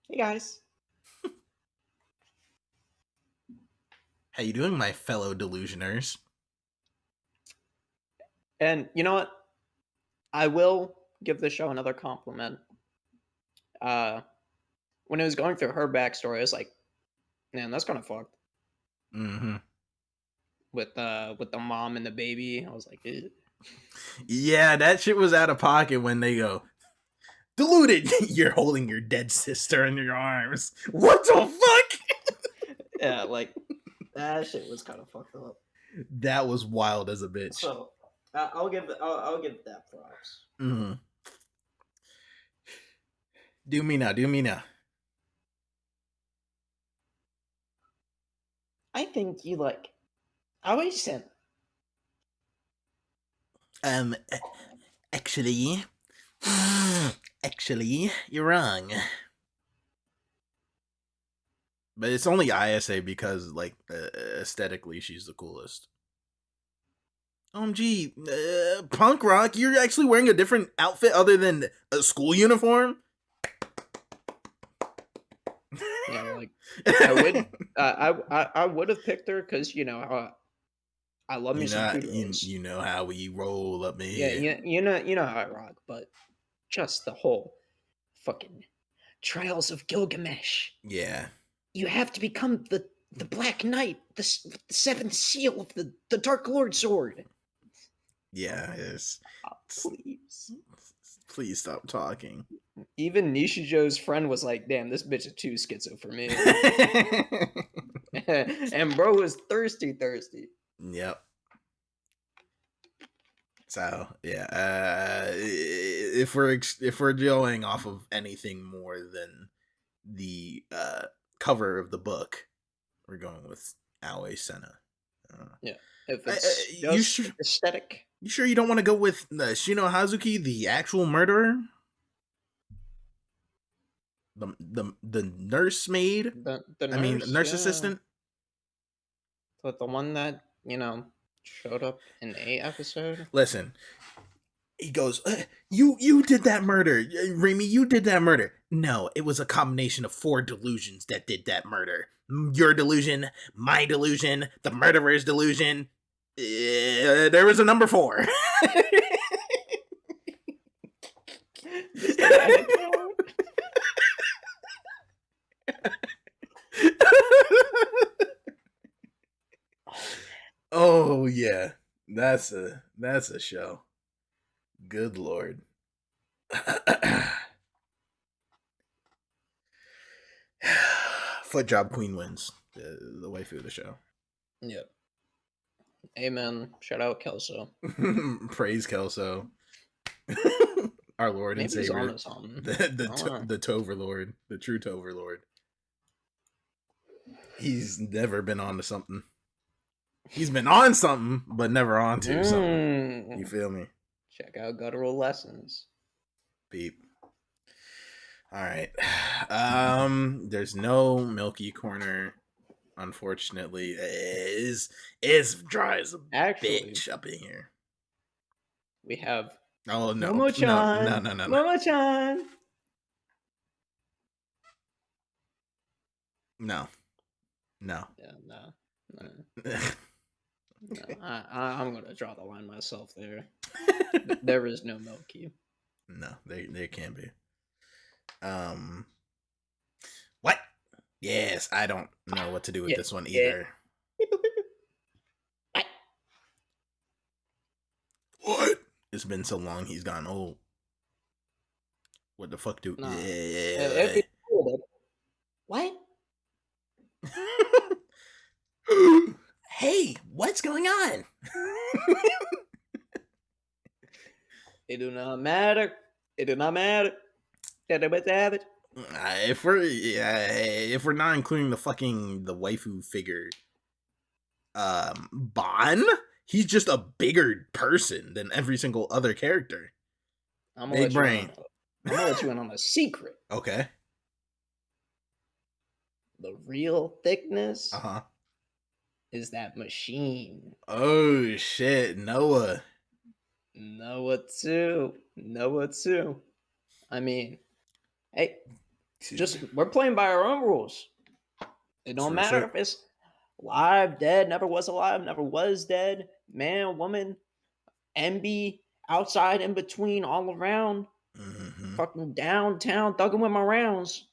Speaker 2: Hey guys.
Speaker 1: How you doing, my fellow delusioners?
Speaker 2: And you know what? I will give the show another compliment. When it was going through her backstory, I was like, man, that's kind of fucked.
Speaker 1: Mm-hmm.
Speaker 2: With the mom and the baby, I was like, ew.
Speaker 1: Yeah, that shit was out of pocket when they go, deluded. You're holding your dead sister in your arms. What the fuck?
Speaker 2: Yeah, like that shit was kind of fucked up.
Speaker 1: That was wild as a bitch.
Speaker 2: So I'll give that props.
Speaker 1: Mm-hmm. Do me now. Do me now.
Speaker 2: I think you like. I always said.
Speaker 1: Actually, actually, you're wrong. But it's only ISA because, like, aesthetically, she's the coolest. Gee, punk rock, you're actually wearing a different outfit other than a school uniform?
Speaker 2: Yeah, like I would. I would have picked her because I love me some kudos.
Speaker 1: You know how we roll up
Speaker 2: Yeah,
Speaker 1: here.
Speaker 2: you know how I rock, but just the whole fucking Trials of Gilgamesh.
Speaker 1: Yeah.
Speaker 2: You have to become the Black Knight, the seventh seal of the Dark Lord sword.
Speaker 1: Yeah,
Speaker 2: Please.
Speaker 1: Please stop talking.
Speaker 2: Even Nishijo's friend was like, "Damn, this bitch is too schizo for me." And bro was thirsty.
Speaker 1: Yep. So yeah, if we're going off of anything more than the cover of the book, we're going with Aoi Senna.
Speaker 2: Yeah, if it's just aesthetic.
Speaker 1: You sure you don't want to go with Shino Hazuki, the actual murderer? The nursemaid?
Speaker 2: The
Speaker 1: nurse
Speaker 2: nurse,
Speaker 1: assistant?
Speaker 2: But the one that, showed up in a episode.
Speaker 1: Listen, he goes, you did that murder. Remy, you did that murder. No, it was a combination of 4 delusions that did that murder. Your delusion, my delusion, the murderer's delusion. There was a number 4. Oh yeah, that's a show. Good lord. Foot job queen wins the waifu of the show.
Speaker 2: Yep. Amen. Shout out Kelso.
Speaker 1: Praise Kelso. Our Lord and
Speaker 2: Maybe
Speaker 1: Savior.
Speaker 2: he's on something.
Speaker 1: The Toverlord. The true Toverlord. He's never been on to something. He's been on something, but never on to something. You feel me?
Speaker 2: Check out Guttural Lessons.
Speaker 1: Beep. All right. There's no Milky Corner. Unfortunately, it is dry as a bitch up in here.
Speaker 2: We have
Speaker 1: no
Speaker 2: Momo-chan.
Speaker 1: No.
Speaker 2: Momo-chan.
Speaker 1: No.
Speaker 2: Yeah, no. I'm gonna draw the line myself there. There is no Milky.
Speaker 1: No, there can be. What? Yes, I don't know what to do with this one either. What? It's been so long. He's gone old. What the fuck, dude?
Speaker 2: Nah.
Speaker 1: Yeah.
Speaker 2: What?
Speaker 1: Hey, what's going on?
Speaker 2: It do not matter. It do not matter.
Speaker 1: If we're not including the waifu figure, Bon, he's just a bigger person than every single other character. Big brain.
Speaker 2: I'm gonna let you in on a secret.
Speaker 1: Okay.
Speaker 2: The real thickness.
Speaker 1: Uh-huh.
Speaker 2: Is that machine.
Speaker 1: Oh shit, Noah.
Speaker 2: Noah too. I mean, hey, we're playing by our own rules. It don't matter if it's live, dead, never was alive, never was dead, man, woman, MB, outside, in between, all around, fucking downtown, thugging with my rounds.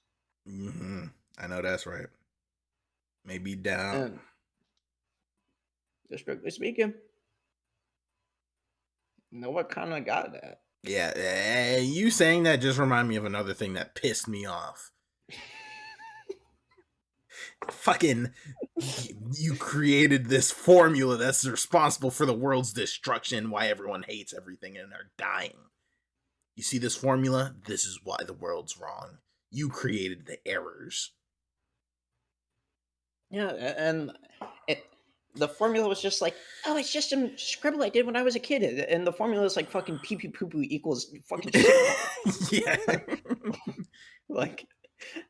Speaker 1: I know that's right. Maybe down.
Speaker 2: Just strictly speaking, Noah kind of got that.
Speaker 1: Yeah, you saying that just remind me of another thing that pissed me off. Fucking, you created this formula that's responsible for the world's destruction, why everyone hates everything and are dying. You see this formula? This is why the world's wrong. You created the errors.
Speaker 2: Yeah, and the formula was just like, oh, it's just a scribble I did when I was a kid. And the formula is like fucking pee pee poo poo equals fucking shit.
Speaker 1: Yeah.
Speaker 2: Like,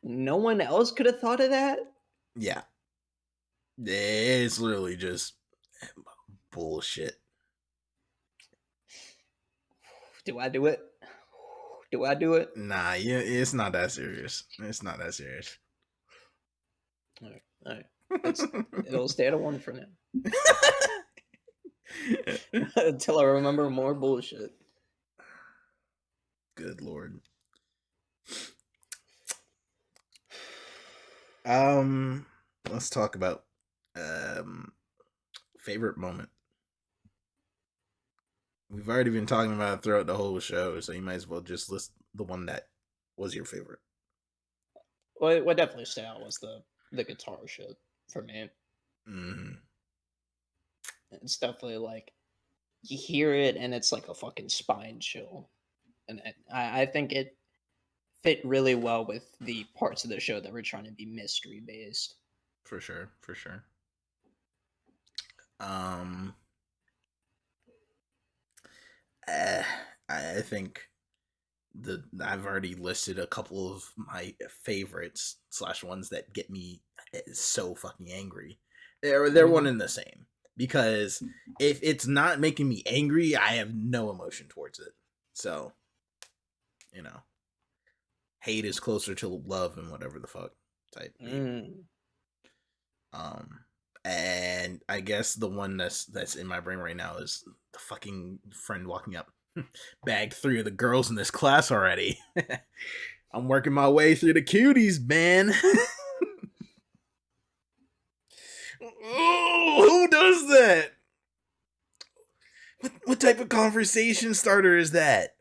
Speaker 2: no one else could have thought of that?
Speaker 1: Yeah. It's literally just bullshit.
Speaker 2: Do I do it?
Speaker 1: Nah, yeah, it's not that serious.
Speaker 2: All right. It'll stay at a 1 for now. Until I remember more bullshit.
Speaker 1: Good lord. Let's talk about um favorite moment. We've already been talking about it throughout the whole show, so you might as well just list the one that was your favorite.
Speaker 2: Well, what definitely stood out was the guitar shit for me.
Speaker 1: Mm-hmm.
Speaker 2: It's definitely like you hear it and it's like a fucking spine chill, and I think it fit really well with the parts of the show that were trying to be mystery based.
Speaker 1: For sure, for sure. Um, eh, I think I've already listed a couple of my favorites slash ones that get me so fucking angry. They're one and the same, because if it's not making me angry, I have no emotion towards it. So, you know, hate is closer to love and whatever the fuck type beat.
Speaker 2: Mm.
Speaker 1: Um, and I guess the one that's in my brain right now is the fucking friend walking up. Bagged 3 of the girls in this class already. I'm working my way through the cuties, man. Oh, who does that? What type of conversation starter is that?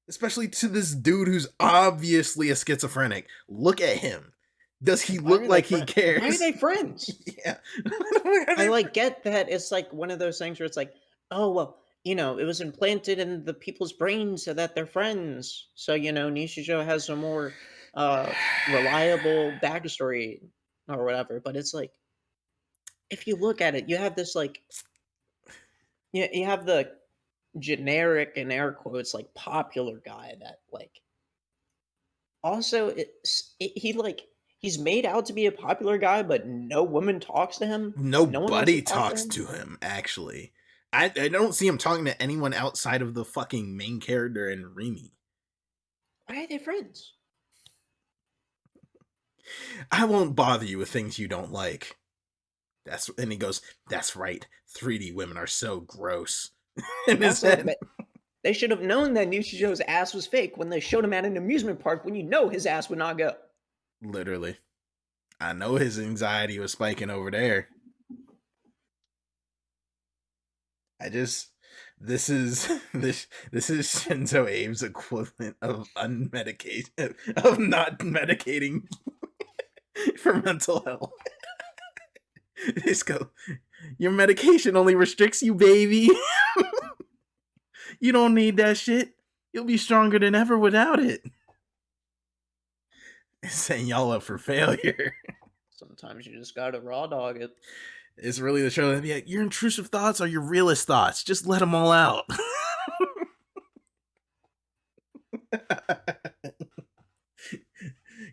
Speaker 1: Especially to this dude who's obviously a schizophrenic. Look at him. Does he
Speaker 2: Why
Speaker 1: look
Speaker 2: are they
Speaker 1: like he cares?
Speaker 2: Why are they friends?
Speaker 1: Yeah.
Speaker 2: I like get that it's like one of those things where it's like, oh well, it was implanted in the people's brains so that they're friends. So Nishijo has a more reliable backstory or whatever. But it's like, if you look at it, you have this like, you have the generic in air quotes like popular guy that like also he's made out to be a popular guy, but no woman talks to him. No one wants to
Speaker 1: Nobody
Speaker 2: talk to
Speaker 1: talks
Speaker 2: him.
Speaker 1: to him, actually. I don't see him talking to anyone outside of the fucking main character and Remy.
Speaker 2: Why are they friends?
Speaker 1: I won't bother you with things you don't like. And he goes, that's right. 3D women are so gross. In his
Speaker 2: Also,
Speaker 1: head.
Speaker 2: they should have known that Nishijo's ass was fake when they showed him at an amusement park when his ass would not go.
Speaker 1: Literally. I know his anxiety was spiking over there. This is this is Shinzo Abe's equivalent of unmedicated of not medicating for mental health. Just go, your medication only restricts you, baby. You don't need that shit. You'll be stronger than ever without it. It's setting y'all up for failure.
Speaker 2: Sometimes you just gotta raw dog it.
Speaker 1: It's really the show that be like, your intrusive thoughts are your realist thoughts. Just let them all out.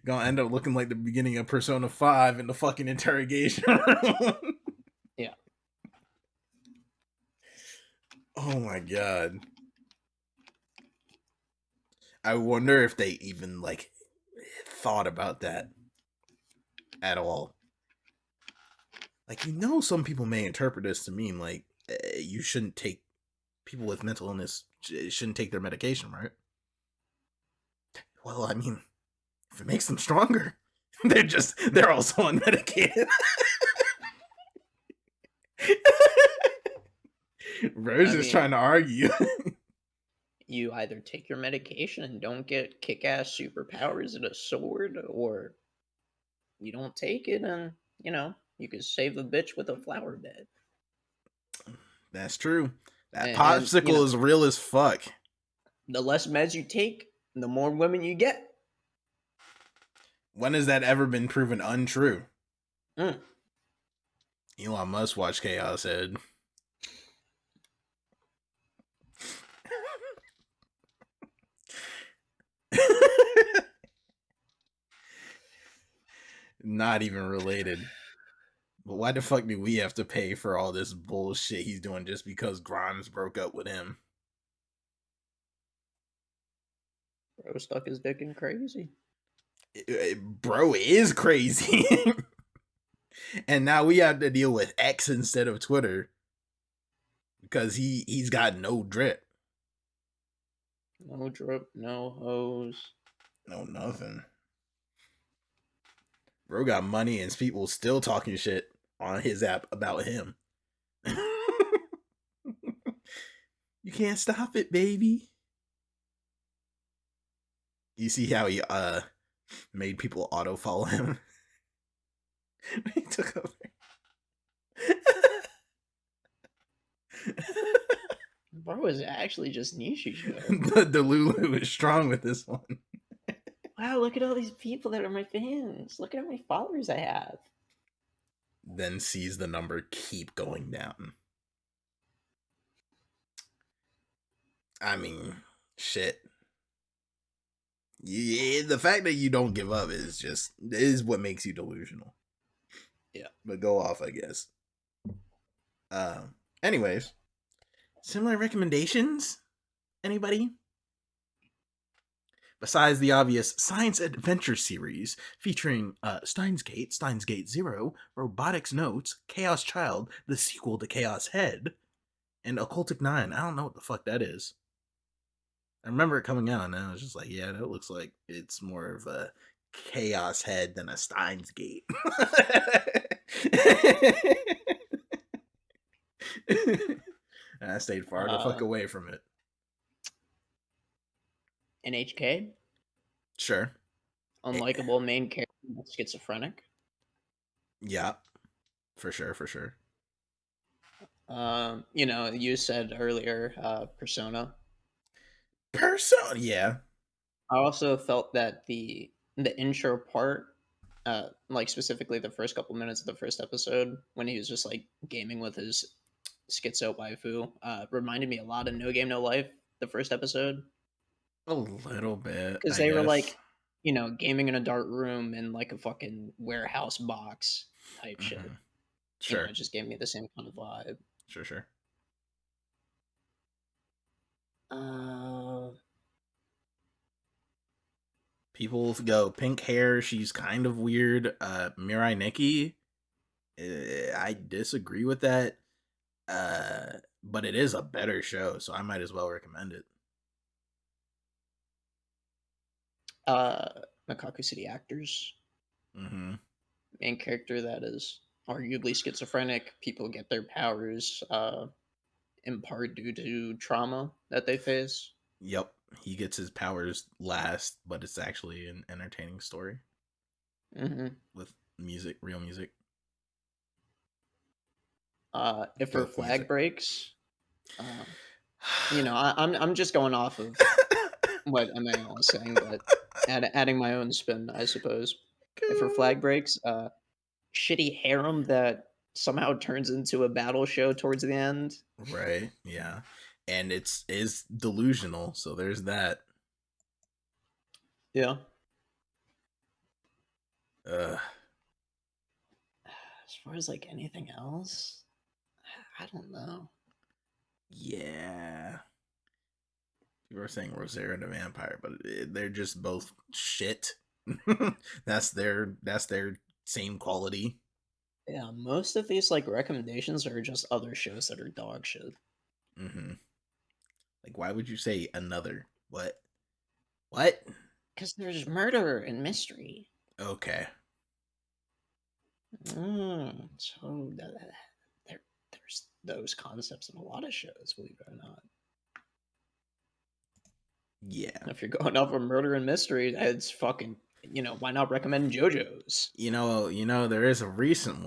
Speaker 1: Gonna end up looking like the beginning of Persona 5 in the fucking interrogation room.
Speaker 2: Yeah.
Speaker 1: Oh my god. I wonder if they even like thought about that at all. Like, some people may interpret this to mean like you shouldn't take people with mental illness shouldn't take their medication, right? Well, I mean, if it makes them stronger, they're also unmedicated. Bro's just trying to argue.
Speaker 2: You either take your medication and don't get kick-ass superpowers and a sword, or you don't take it and, you can save a bitch with a flower bed.
Speaker 1: That's true. That
Speaker 2: And,
Speaker 1: popsicle is real as fuck.
Speaker 2: The less meds you take, the more women you get.
Speaker 1: When has that ever been proven untrue?
Speaker 2: Mm.
Speaker 1: Elon Musk watched Chaos Head. Not even related. But why the fuck do we have to pay for all this bullshit he's doing just because Grimes broke up with him?
Speaker 2: Bro stuck his dick in crazy.
Speaker 1: Bro is crazy. And now we have to deal with X instead of Twitter. Because he's got no drip.
Speaker 2: No drip, no hose.
Speaker 1: No nothing. Bro got money and people still talking shit on his app about him. You can't stop it, baby. You see how he made people auto follow him? He took over.
Speaker 2: Bro is actually just Nishijo.
Speaker 1: The Lulu is strong with this one.
Speaker 2: Wow, look at all these people that are my fans. Look at how many followers I have.
Speaker 1: Then sees the number keep going down. I mean, shit. Yeah, the fact that you don't give up is what makes you delusional.
Speaker 2: Yeah.
Speaker 1: But go off, I guess. Anyways, similar recommendations? Anybody? Besides the obvious science adventure series featuring Steins Gate, Steins Gate Zero, Robotics Notes, Chaos Child, the sequel to Chaos Head, and Occultic 9. I don't know what the fuck that is. I remember it coming out and I was just like, yeah, that looks like it's more of a Chaos Head than a Steins Gate. I stayed far the fuck away from it.
Speaker 2: NHK?
Speaker 1: Sure.
Speaker 2: Unlikable main character, schizophrenic.
Speaker 1: Yeah. For sure.
Speaker 2: You said earlier, Persona.
Speaker 1: Persona, yeah.
Speaker 2: I also felt that the intro part, like specifically the first couple minutes of the first episode, when he was just like gaming with his schizo waifu, reminded me a lot of No Game No Life. The first episode,
Speaker 1: A little bit,
Speaker 2: because
Speaker 1: I
Speaker 2: they were
Speaker 1: guess.
Speaker 2: like, gaming in a dark room in like a fucking warehouse box type shit.
Speaker 1: Sure.
Speaker 2: It just gave me the same kind of vibe.
Speaker 1: Sure. People go pink hair. She's kind of weird. Mirai Nikki. I disagree with that. But it is a better show, so I might as well recommend it.
Speaker 2: Makaku City Actors.
Speaker 1: Mm-hmm.
Speaker 2: Main character that is arguably schizophrenic. People get their powers in part due to trauma that they face.
Speaker 1: Yep. He gets his powers last, but it's actually an entertaining story.
Speaker 2: Mm-hmm.
Speaker 1: With music, real music.
Speaker 2: If her flag breaks, I'm just going off of what Emmanuel was saying, but adding my own spin, I suppose. If her flag breaks, shitty harem that somehow turns into a battle show towards the end.
Speaker 1: Right, yeah. And it's is delusional, so there's that.
Speaker 2: Yeah.
Speaker 1: Ugh.
Speaker 2: As far as like anything else, I don't know.
Speaker 1: Yeah. People are saying Rosario the Vampire, but they're just both shit. that's their same quality.
Speaker 2: Yeah, most of these like recommendations are just other shows that are dog shit.
Speaker 1: Mm-hmm. Like, why would you say another? What? What?
Speaker 2: Because there's murder and mystery.
Speaker 1: Okay.
Speaker 2: So there's those concepts in a lot of shows, believe it or not.
Speaker 1: Yeah.
Speaker 2: If you're going off of murder and mystery, it's fucking, why not recommend JoJo's?
Speaker 1: There is a recent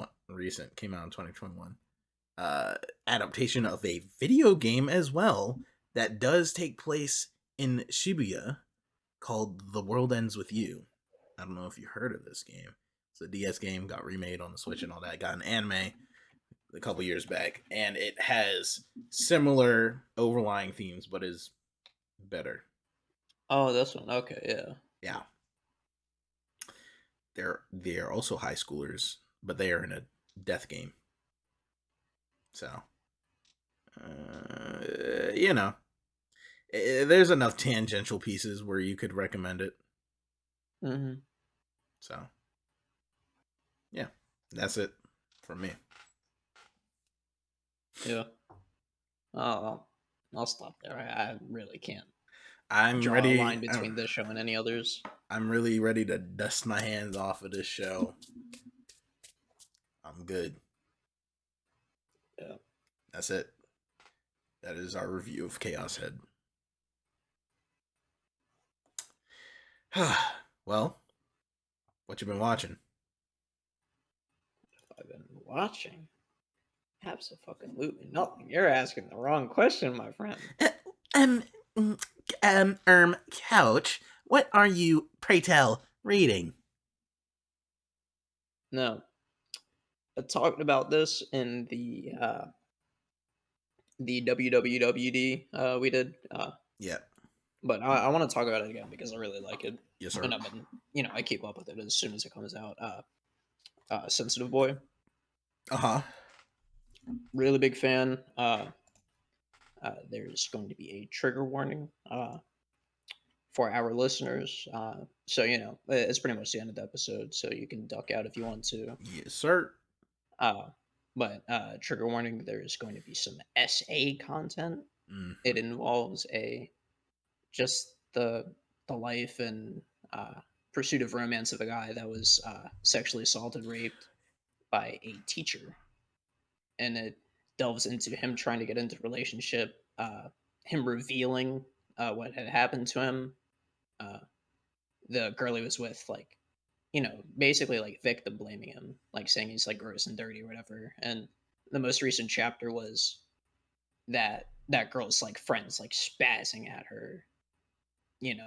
Speaker 1: came out in 2021. Adaptation of a video game as well that does take place in Shibuya called The World Ends With You. I don't know if you heard of this game. It's a DS game, got remade on the Switch and all that. Got an anime a couple years back, and it has similar overlying themes, but is better.
Speaker 2: Oh, this one. Okay, yeah.
Speaker 1: Yeah. They are also high schoolers, but they are in a death game. So, there's enough tangential pieces where you could recommend it.
Speaker 2: Mm-hmm.
Speaker 1: So, yeah, that's it for me.
Speaker 2: Yeah. Oh, I'll stop there. I really can't.
Speaker 1: I'm
Speaker 2: draw a
Speaker 1: ready.
Speaker 2: line between this show and any others.
Speaker 1: I'm really ready to dust my hands off of this show. I'm good.
Speaker 2: Yeah.
Speaker 1: That's it. That is our review of Chaos Head. Well, what you been watching?
Speaker 2: I've been watching. Absolutely nothing. You're asking the wrong question, my friend.
Speaker 1: Um, Couch, what are you, pray tell, reading?
Speaker 2: No. I talked about this in the WWD we did.
Speaker 1: Yeah.
Speaker 2: But I want to talk about it again because I really like it.
Speaker 1: Yes, sir.
Speaker 2: And I've been, I keep up with it as soon as it comes out. Sensitive Boy.
Speaker 1: Uh-huh.
Speaker 2: Really big fan. There's going to be a trigger warning for our listeners. So, it's pretty much the end of the episode, so you can duck out if you want to.
Speaker 1: Yes, sir.
Speaker 2: But trigger warning, there's going to be some SA content.
Speaker 1: Mm.
Speaker 2: It involves just the life and pursuit of romance of a guy that was sexually assaulted, raped by a teacher, and it delves into him trying to get into a relationship, him revealing what had happened to him. The girl he was with, like, basically like victim blaming him, like saying he's like gross and dirty or whatever. And the most recent chapter was that girl's like friends like spazzing at her.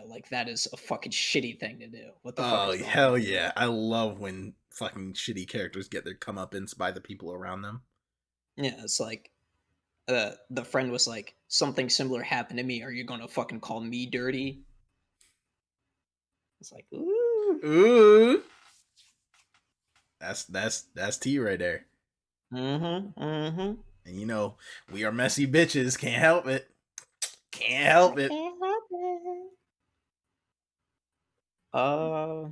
Speaker 2: Like that is a fucking shitty thing to do. What the fuck
Speaker 1: Oh,
Speaker 2: is wrong
Speaker 1: hell
Speaker 2: with you?
Speaker 1: yeah. I love when fucking shitty characters get their comeuppance by the people around them.
Speaker 2: Yeah, it's like the friend was like, something similar happened to me. Are you gonna fucking call me dirty? It's like, ooh.
Speaker 1: Ooh. That's T right there.
Speaker 2: Mm-hmm. Mm-hmm.
Speaker 1: And we are messy bitches. Can't help it. Can't help it.
Speaker 2: Can't help it. Uh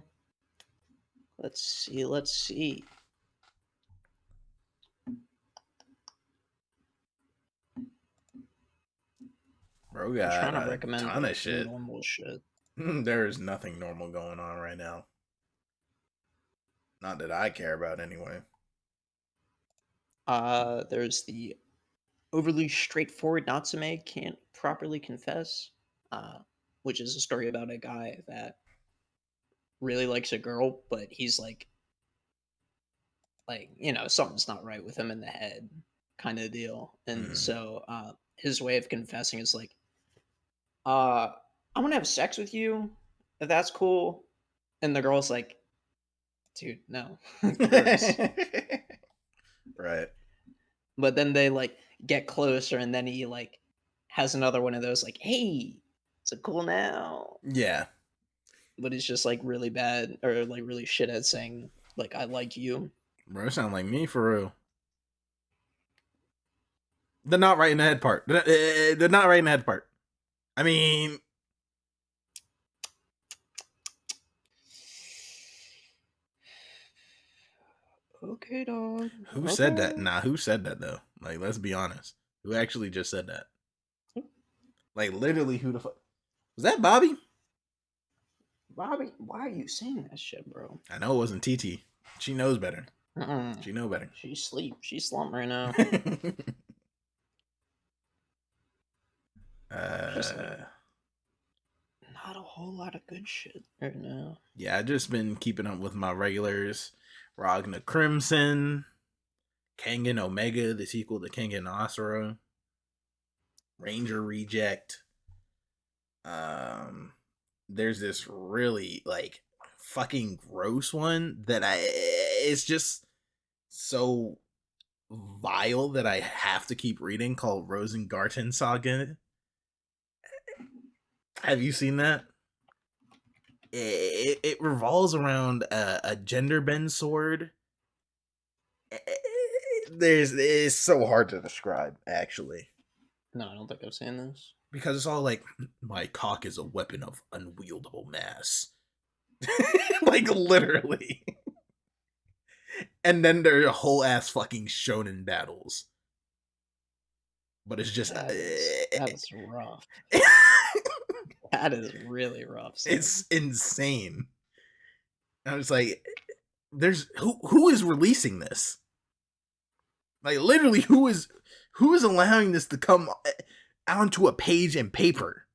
Speaker 2: let's see.
Speaker 1: Bro
Speaker 2: I'm
Speaker 1: got
Speaker 2: trying to
Speaker 1: a
Speaker 2: recommend
Speaker 1: ton
Speaker 2: like
Speaker 1: of shit.
Speaker 2: normal shit.
Speaker 1: There is nothing normal going on right now. Not that I care about anyway.
Speaker 2: There's the overly straightforward Natsume can't properly confess, uh, which is a story about a guy that really likes a girl, but he's like something's not right with him in the head, kind of deal. And
Speaker 1: Mm.
Speaker 2: so his way of confessing is like, uh, I'm gonna have sex with you, if that's cool. And the girl's like, dude, no, gross.
Speaker 1: Right.
Speaker 2: But then they like get closer, and then he like has another one of those like, hey, so cool now.
Speaker 1: Yeah.
Speaker 2: But he's just like really bad or like really shit at saying like I like you.
Speaker 1: Bro, sound like me for real. The not right in the head part. The not right in the head part. I mean,
Speaker 2: Okay, dog.
Speaker 1: who
Speaker 2: Okay.
Speaker 1: said that? Nah, who said that though? Like, let's be honest. Who actually just said that? Like, literally, who the fuck was that? Bobby?
Speaker 2: Bobby, why are you saying that shit, bro?
Speaker 1: I know it wasn't TT. She knows better.
Speaker 2: Mm-mm.
Speaker 1: She know better.
Speaker 2: She's sleep. She's slumped right now. Just like not a whole lot of good shit right now.
Speaker 1: Yeah, I just been keeping up with my regulars. Ragna Crimson, Kengan Omega, the sequel to Kengan Asura, Ranger Reject. There's this really like fucking gross one that it's just so vile that I have to keep reading, called Rosengarten Saga. Have you seen that? It revolves around a gender bend sword. It's so hard to describe, actually,
Speaker 2: No, I don't think I've seen this.
Speaker 1: because it's all like, my cock is a weapon of unwieldable mass. Like, literally. And then there are whole ass fucking shonen battles. But it's just
Speaker 2: That's rough. That is really rough, son.
Speaker 1: It's insane. I was like, there's who is releasing this? Like literally, who is allowing this to come onto a page and paper?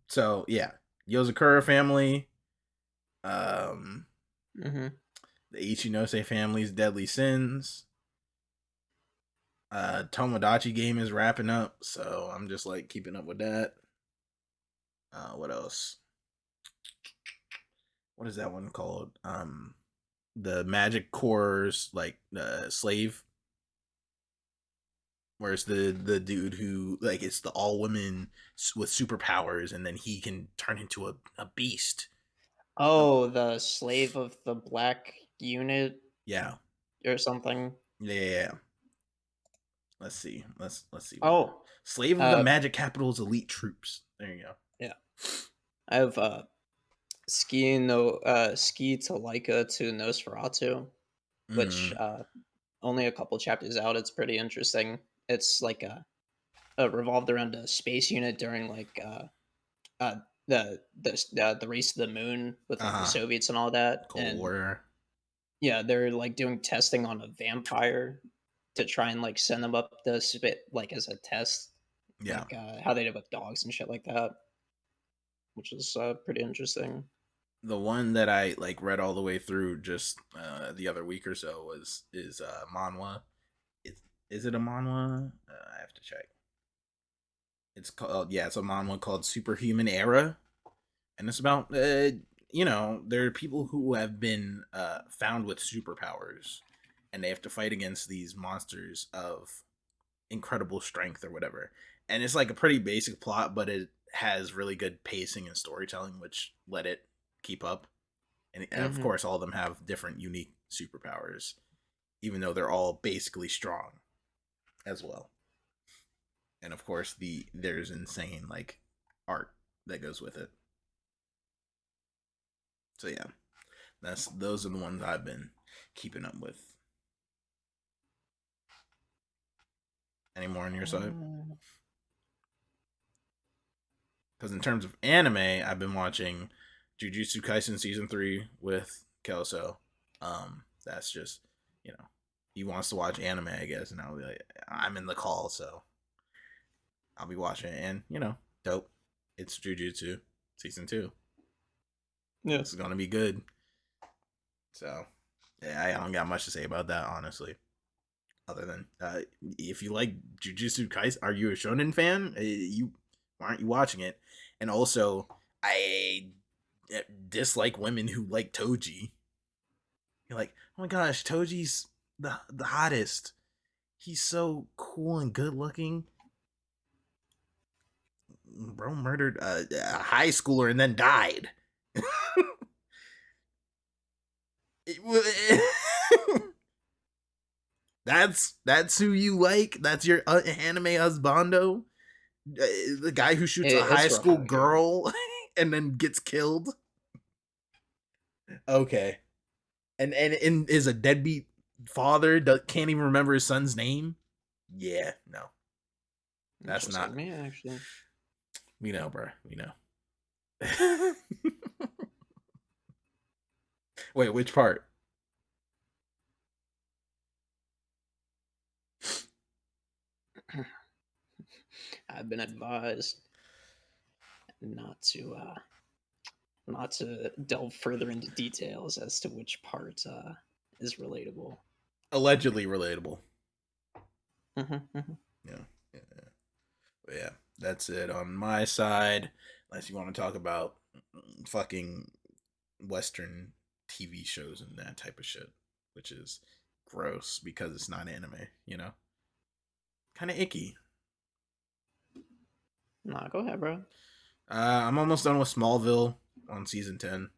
Speaker 1: So yeah, Yozakura family,
Speaker 2: Mm-hmm.
Speaker 1: the Ichinose family's Deadly Sins. Tomodachi game is wrapping up, so I'm just like keeping up with that. What else? What is that one called? The Magic Core's like slave, where it's the dude who like it's the all women with superpowers, and then he can turn into a beast.
Speaker 2: Oh, the slave of the black unit
Speaker 1: Yeah,
Speaker 2: or something.
Speaker 1: yeah. Let's see. Let's see what
Speaker 2: Oh,
Speaker 1: slave of the
Speaker 2: uh,
Speaker 1: Magic Capital's elite troops. There you go.
Speaker 2: yeah. I have Ski to Laika to Nosferatu, which
Speaker 1: Mm,
Speaker 2: only a couple chapters out. It's pretty interesting. It's like revolved around a space unit during like uh the race to the moon with like the
Speaker 1: uh-huh.
Speaker 2: Soviets and all that,
Speaker 1: Cold
Speaker 2: and
Speaker 1: War.
Speaker 2: yeah, they're like doing testing on a vampire to try and like send them up the spit like as a test,
Speaker 1: Yeah.
Speaker 2: like how they did with dogs and shit like that, which is pretty interesting.
Speaker 1: The one that I like read all the way through just the other week or so is manhwa. Is it a manhwa? I have to check. It's called it's a manhwa called Superhuman Era, and it's about there are people who have been found with superpowers, and they have to fight against these monsters of incredible strength or whatever. And it's like a pretty basic plot, but it has really good pacing and storytelling, which let it keep up. And of
Speaker 2: Hmm.
Speaker 1: course, all of them have different, unique superpowers, even though they're all basically strong as well. And of course, there's insane like art that goes with it. So yeah, those are the ones I've been keeping up with. Any more on your side? Because in terms of anime, I've been watching Jujutsu Kaisen season 3 with Kelso. That's just he wants to watch anime, I guess, and I'll be like, I'm in the call, so I'll be watching it, and dope. It's Jujutsu season 2.
Speaker 2: Yeah.
Speaker 1: This is gonna be good. So yeah, I don't got much to say about that, honestly. Other than if you like Jujutsu Kaisen, are you a shonen fan? You why aren't you watching it? And also, I dislike women who like Toji. You're like, oh my gosh, Toji's the hottest. He's so cool and good looking. Bro murdered a high schooler and then died. That's who you like. That's your anime husbando. The guy who shoots a high
Speaker 2: It's rough
Speaker 1: school
Speaker 2: out here.
Speaker 1: girl and then gets killed. Okay, and is a deadbeat father that can't even remember his son's name. Yeah, no, that's
Speaker 2: Just like
Speaker 1: not.
Speaker 2: me, actually.
Speaker 1: We know, bro. We know. Wait, which part?
Speaker 2: I've been advised not to delve further into details as to which part is relatable.
Speaker 1: Allegedly relatable.
Speaker 2: Hmm.
Speaker 1: Yeah, yeah, yeah. But yeah. That's it on my side. Unless you want to talk about fucking Western TV shows and that type of shit, which is gross because it's not anime. Kind of icky.
Speaker 2: Nah, go ahead, bro.
Speaker 1: I'm almost done with Smallville on season 10.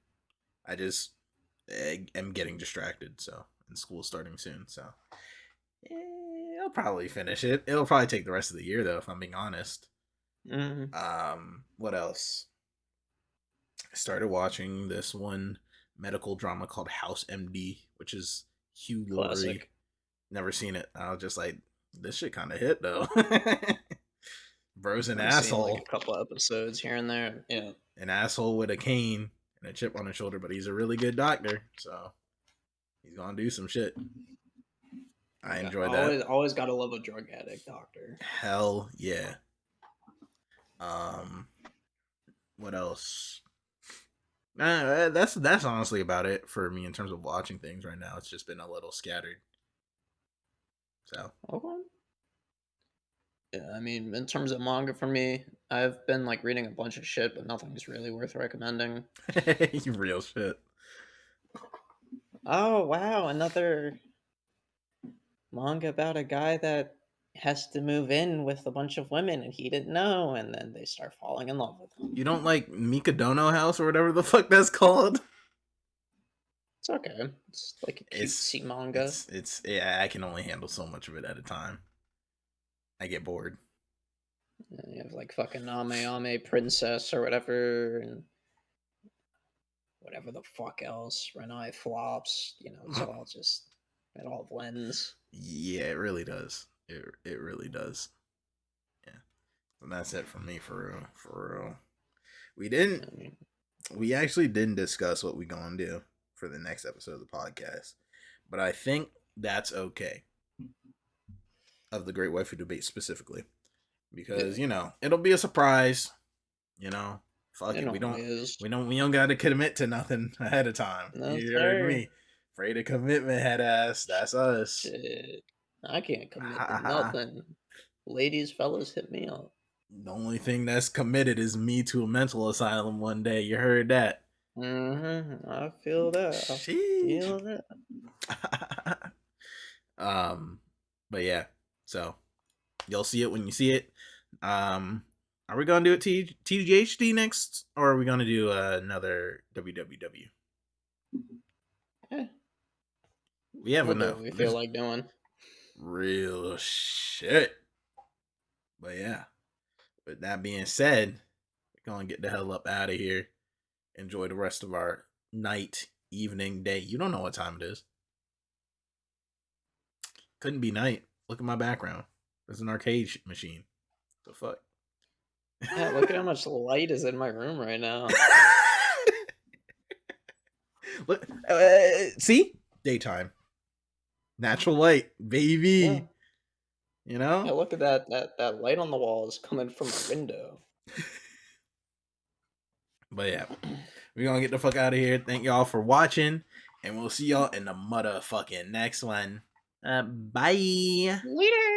Speaker 1: I just am getting distracted, so and school's starting soon, so I'll probably finish it. It'll probably take the rest of the year though, if I'm being honest.
Speaker 2: Mm,
Speaker 1: What else? I started watching this one medical drama called House MD, which is Hugh Laurie.
Speaker 2: classic.
Speaker 1: Never seen it. I was just like, this shit kind of hit though. Bro's an
Speaker 2: I've seen like
Speaker 1: asshole.
Speaker 2: a couple episodes here and there. Yeah.
Speaker 1: An asshole with a cane and a chip on his shoulder, but he's a really good doctor, so he's gonna do some shit. I
Speaker 2: Yeah,
Speaker 1: enjoy that.
Speaker 2: always gotta love a drug addict doctor.
Speaker 1: Hell yeah. What else? That's honestly about it for me in terms of watching things right now. It's just been a little scattered. So
Speaker 2: Okay. Yeah, I mean, in terms of manga for me, I've been like reading a bunch of shit, but nothing's really worth recommending.
Speaker 1: real shit.
Speaker 2: Oh wow, another manga about a guy that has to move in with a bunch of women and he didn't know, and then they start falling in love with him.
Speaker 1: You don't like Mikadono House or whatever the fuck that's called?
Speaker 2: It's okay. It's like a cutesy manga.
Speaker 1: It's yeah, I can only handle so much of it at a time. I get bored.
Speaker 2: And you have like fucking Ame Princess or whatever, and whatever the fuck else. Renai flops. It's all just it all blends.
Speaker 1: Yeah, it really does. It really does. Yeah. And that's it for me for real. For real. We didn't
Speaker 2: I mean,
Speaker 1: we actually didn't discuss what we gonna do for the next episode of the podcast. But I think that's okay. Of the Great Waifu Debate specifically. Because, it'll be a surprise. Fuck it. We don't gotta commit to nothing ahead of time.
Speaker 2: No,
Speaker 1: You heard
Speaker 2: sir.
Speaker 1: me. Afraid of commitment, head ass. That's us.
Speaker 2: Shit. I can't commit to nothing. Ladies, fellas, hit me up.
Speaker 1: The only thing that's committed is me to a mental asylum one day. You heard that.
Speaker 2: I feel that.
Speaker 1: Sheesh.
Speaker 2: I feel that.
Speaker 1: But yeah. So you'll see it when you see it. Are we gonna do it TGHD next, or are we gonna do another WWW?
Speaker 2: Eh,
Speaker 1: We have
Speaker 2: we'll do
Speaker 1: enough.
Speaker 2: what we feel like doing.
Speaker 1: Real shit. But yeah. With that being said, we're gonna get the hell up out of here. Enjoy the rest of our night, evening, day. You don't know what time it is. Couldn't be night. Look at my background. There's an arcade machine. The fuck?
Speaker 2: Yeah, look at how much light is in my room right now.
Speaker 1: Look, see? Daytime. Natural light, baby.
Speaker 2: Yeah. Yeah, look at that light on the wall is coming from a window.
Speaker 1: But yeah, we're gonna get the fuck out of here. Thank y'all for watching, and we'll see y'all in the motherfucking next one. Bye.
Speaker 2: Later.